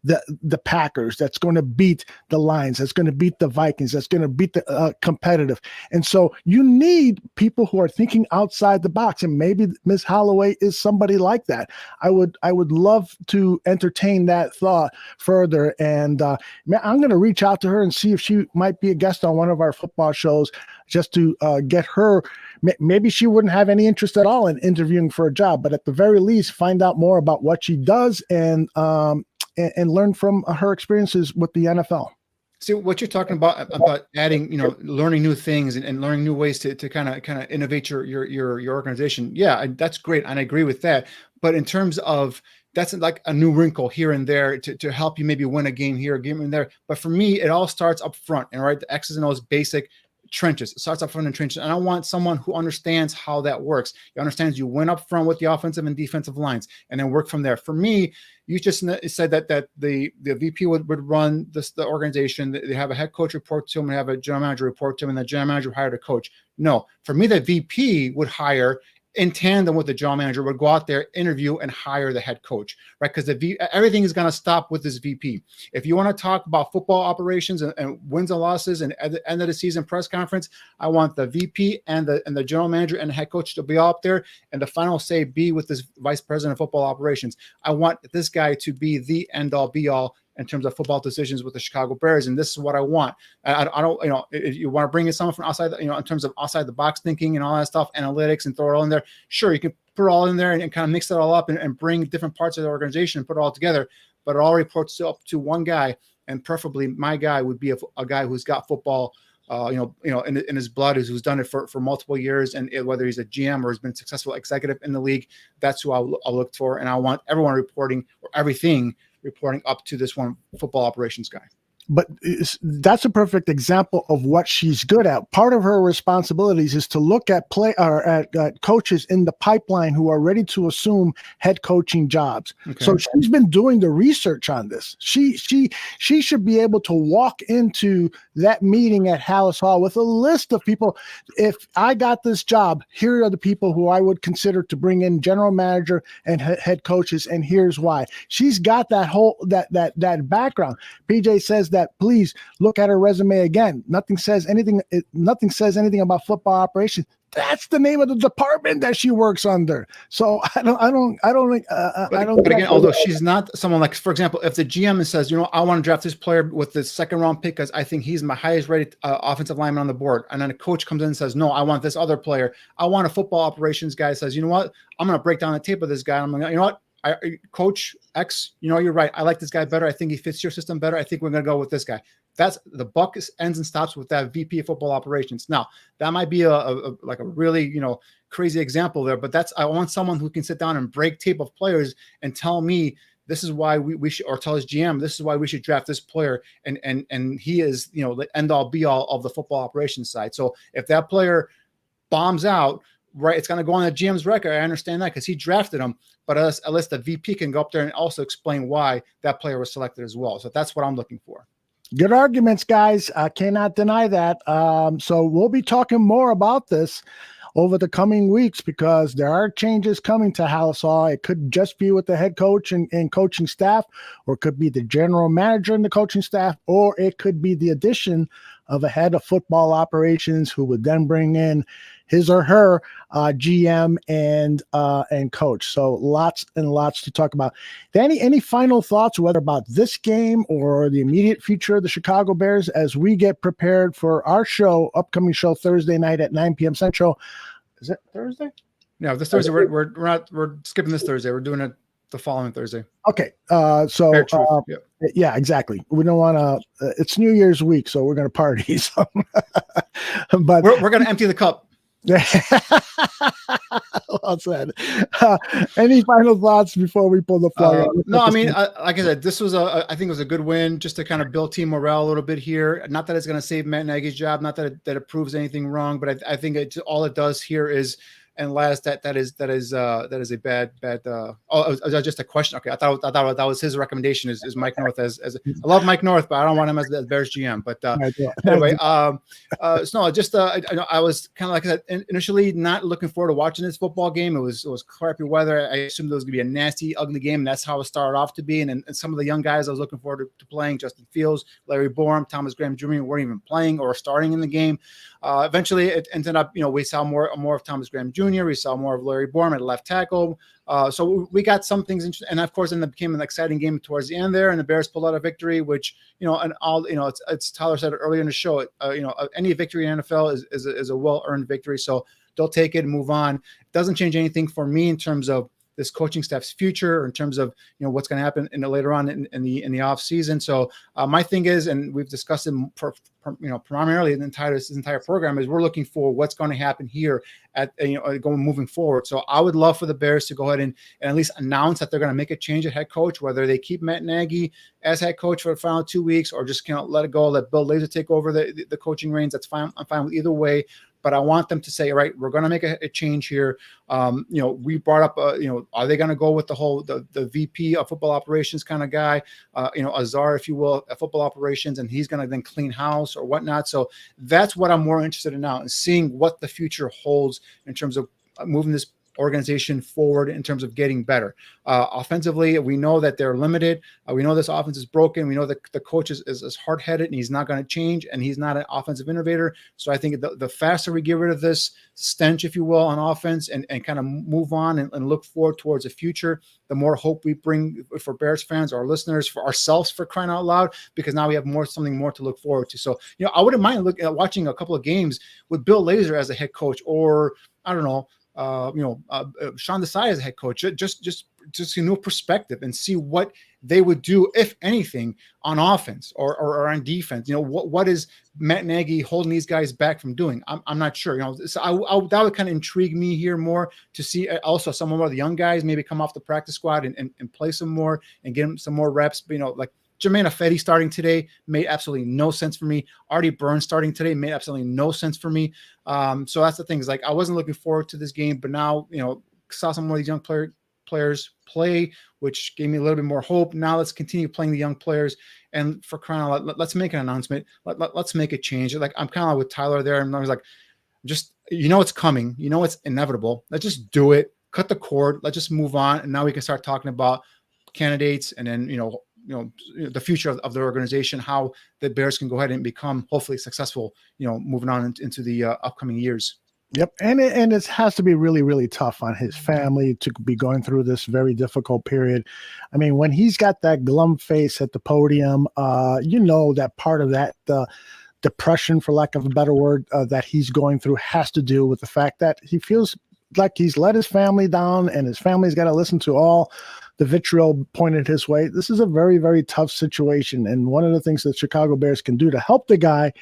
the Packers, that's going to beat the Lions, that's going to beat the Vikings, that's going to beat the competitive. And so you need people who are thinking outside the box, and maybe Ms. Holloway is somebody like that. I would love to entertain that thought further, and I'm going to reach out to her and see if she might be a guest on one of our football shows, just to get her. Maybe she wouldn't have any interest at all in interviewing for a job, but at the very least, find out more about what she does and learn from her experiences with the NFL. See what you're talking about adding, learning new things and learning new ways to kind of innovate your organization. Yeah, that's great, and I agree with that. But in terms of that's like a new wrinkle here and there to help you maybe win a game here, a game in there. But for me, it all starts up front, and right, the X's and O's, basic trenches. It starts up front in trenches, and I want someone who understands how that works. He understands you win up front with the offensive and defensive lines, and then work from there. For me, you just said that the VP would run the organization. They have a head coach report to him, and have a general manager report to him, and the general manager hired a coach. No, for me, the VP would hire in tandem with the general manager, would go out there, interview, and hire the head coach, right? Because everything is going to stop with this VP. If you want to talk about football operations and wins and losses and at the end of the season press conference, I want the VP and the general manager and the head coach to be up there, and the final say be with this vice president of football operations. I want this guy to be the end all be all in terms of football decisions with the Chicago Bears, and this is what I want. I don't, if you want to bring in someone from outside, in terms of outside the box thinking and all that stuff, analytics, and throw it all in there. Sure, you can put it all in there and kind of mix it all up and bring different parts of the organization and put it all together. But it all reports up to one guy, and preferably my guy would be a guy who's got football, in his blood, who's done it for multiple years, and whether he's a GM or has been a successful executive in the league, that's who I'll look for, and I want everyone reporting, or everything reporting up to this one football operations guy. But that's a perfect example of what she's good at. Part of her responsibilities is to look at at coaches in the pipeline who are ready to assume head coaching jobs. Okay. So she's been doing the research on this. She should be able to walk into that meeting at Hallis Hall with a list of people. If I got this job, here are the people who I would consider to bring in general manager and head coaches, and here's why. She's got that whole that background. PJ says that please look at her resume again. Nothing says anything about football operations. That's the name of the department that she works under. So I don't think. But again, although she's not someone like, for example, if the GM says, I want to draft this player with the second round pick because I think he's my highest rated offensive lineman on the board, and then a coach comes in and says, no, I want this other player. I want a football operations guy says, you know what, I'm going to break down the tape of this guy. I'm going to, what. Coach X, you're right. I like this guy better. I think he fits your system better. I think we're going to go with this guy. That's the buck ends and stops with that VP of football operations. Now, that might be a really, crazy example there, but I want someone who can sit down and break tape of players and tell me this is why we should, or tell his GM, this is why we should draft this player. And he is, the end all be all of the football operations side. So if that player bombs out, right, it's going to go on the GM's record. I understand that because he drafted him, but at least the VP can go up there and also explain why that player was selected as well. So that's what I'm looking for. Good arguments, guys. I cannot deny that. So we'll be talking more about this over the coming weeks because there are changes coming to Hallis Hall. It could just be with the head coach and coaching staff, or it could be the general manager and the coaching staff, or it could be the addition of a head of football operations who would then bring in his or her GM and coach. So lots and lots to talk about. Danny, any final thoughts, whether about this game or the immediate future of the Chicago Bears as we get prepared for our upcoming show Thursday night at 9 p.m. Central? Is it Thursday? No, this Thursday. We're skipping this Thursday. We're doing it the following Thursday. Okay. Yeah, exactly. We don't want to. It's New Year's week, so we're going to party. So. But we're going to empty the cup. Well said. Any final thoughts before we pull the plug? No, I mean, like I said, this was I think it was a good win just to kind of build team morale a little bit here. Not that it's going to save Matt Nagy's job, not that it proves anything wrong, but I think all it does here is And last, that is a bad. Just a question. Okay, I thought that was his recommendation. Is Mike North as I love Mike North, but I don't want him as the Bears GM. But anyway, so no, just I was kind of like I said, initially not looking forward to watching this football game. It was crappy weather. I assumed it was going to be a nasty, ugly game, and that's how it started off to be. And some of the young guys I was looking forward to playing, Justin Fields, Larry Borum, Thomas Graham Jr. weren't even playing or starting in the game. Eventually, it ended up, we saw more of Thomas Graham Jr. We saw more of Larry Borum at left tackle. So we got some things interesting, and of course, then it became an exciting game towards the end there, and the Bears pulled out a victory, which and all it's Tyler said it earlier in the show. Any victory in NFL is a well-earned victory. So they'll take it and move on. It doesn't change anything for me in terms of this coaching staff's future, or in terms of what's going to happen later on in the off season. So my thing is, and we've discussed it primarily this entire program, is we're looking for what's going to happen here at moving forward. So I would love for the Bears to go ahead and at least announce that they're going to make a change at head coach, whether they keep Matt Nagy as head coach for the final 2 weeks, or just let it go, let Bill Lazor take over the coaching reins. That's fine. I'm fine with either way. But I want them to say, all right, we're going to make a change here. We brought up, are they going to go with the VP of football operations kind of guy, Azar, if you will, at football operations, and he's going to then clean house or whatnot. So that's what I'm more interested in now, and seeing what the future holds in terms of moving this organization forward in terms of getting better. Offensively, we know that they're limited. We know this offense is broken. We know that the coach is hard-headed, and he's not going to change, and he's not an offensive innovator. So I think the faster we get rid of this stench, if you will, on offense, and kind of move on and look forward towards the future, the more hope we bring for Bears fans, our listeners, for ourselves, for crying out loud, because now we have something more to look forward to. So, I wouldn't mind watching a couple of games with Bill Lazor as a head coach, or I don't know, Sean Desai as a head coach, just a new perspective, and see what they would do, if anything, on offense or on defense. What is Matt Nagy holding these guys back from doing? I'm not sure. So that would kind of intrigue me here more, to see also some more of the young guys maybe come off the practice squad and play some more and get them some more reps. Like Jermaine Ifedi starting today made absolutely no sense for me. Artie Burns starting today made absolutely no sense for me. So that's the thing, is like, I wasn't looking forward to this game, but now, saw some more of these young players play, which gave me a little bit more hope. Now let's continue playing the young players, and for crying out loud, let's make an announcement. Let's make a change. Like, I'm kind of with Tyler there, and I was like, just, it's coming. It's inevitable. Let's just do it. Cut the cord. Let's just move on. And now we can start talking about candidates, and then, the future of the organization, how the Bears can go ahead and become hopefully successful, moving on into the upcoming years. Yep. And it has to be really, really tough on his family to be going through this very difficult period. I mean, when he's got that glum face at the podium, that part of that depression, for lack of a better word, that he's going through has to do with the fact that he feels like he's let his family down, and his family's got to listen to all the vitriol pointed his way. This is a very, very tough situation. And one of the things that Chicago Bears can do to help the guy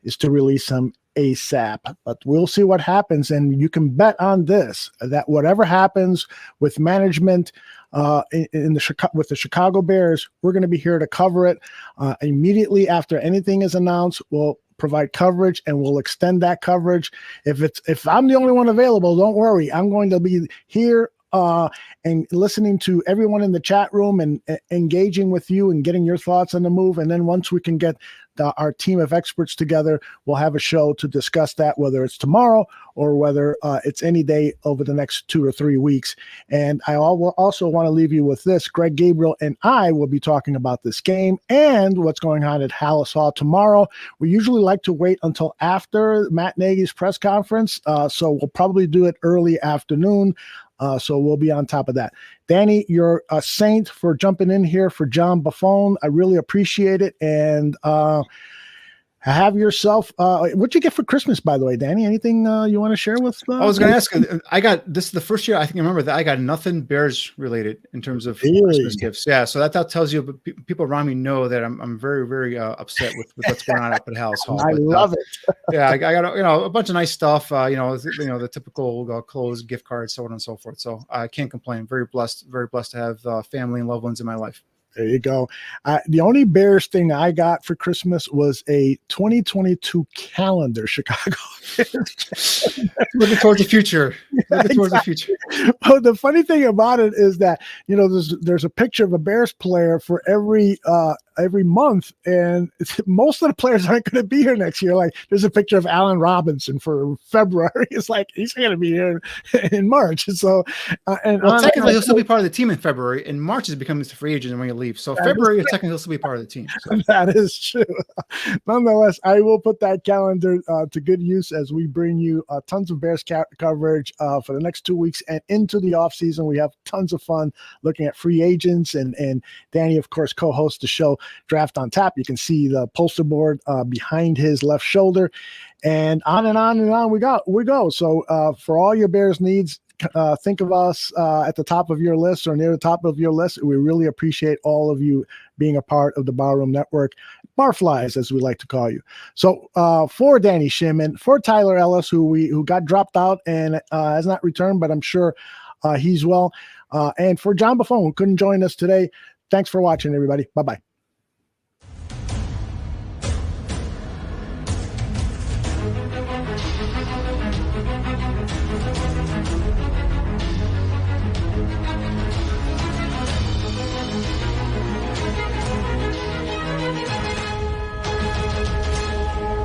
is to release him ASAP. But we'll see what happens. And you can bet on this, that whatever happens with management with the Chicago Bears, we're going to be here to cover it. Immediately after anything is announced, we'll provide coverage, and we'll extend that coverage. If I'm the only one available, don't worry. I'm going to be here and listening to everyone in the chat room and engaging with you and getting your thoughts on the move. And then once we can get our team of experts together, we'll have a show to discuss that, whether it's tomorrow or whether it's any day over the next 2 or 3 weeks. And I will also want to leave you with this. Greg Gabriel and I will be talking about this game and what's going on at Hallis Hall tomorrow. We usually like to wait until after Matt Nagy's press conference, so we'll probably do it early afternoon. So we'll be on top of that. Danny, you're a saint for jumping in here for John Buffon. I really appreciate it. And have yourself what'd you get for Christmas, by the way, Danny? Anything you want to share with I was going to ask, this is the first year I think I remember that I got nothing Bears related in terms of Christmas gifts. Yeah, so that tells you, but people around me know that I'm very, very upset with what's going on up at Hallis Hall. I love it. Yeah, I got a bunch of nice stuff, the typical clothes, gift cards, so on and so forth. So I can't complain. Very blessed to have family and loved ones in my life. There you go. The only Bears thing I got for Christmas was a 2022 calendar, Chicago. Looking towards the future. Looking towards the future. Well, the funny thing about it is that, there's a picture of a Bears player for every month, and most of the players aren't going to be here next year. Like, there's a picture of Allen Robinson for February. It's like he's going to be here in March. So, technically, he'll still be part of the team in February. In March, he's becoming a free agent and when he leaves. So February, technically, he'll still be part of the team. So. That is true. Nonetheless, I will put that calendar to good use as we bring you tons of Bears coverage for the next 2 weeks and into the offseason. We have tons of fun looking at free agents, and Danny, of course, co-hosts the show Draft on Tap. You can see the poster board behind his left shoulder, and on and on and on we go. So for all your Bears needs, think of us at the top of your list or near the top of your list. We really appreciate all of you being a part of the Barroom Network, Barflies, as we like to call you. So for Danny Shipman, for Tyler Ellis, who got dropped out and has not returned, but I'm sure he's well, and for John Buffon, who couldn't join us today, thanks for watching, everybody. Bye-bye.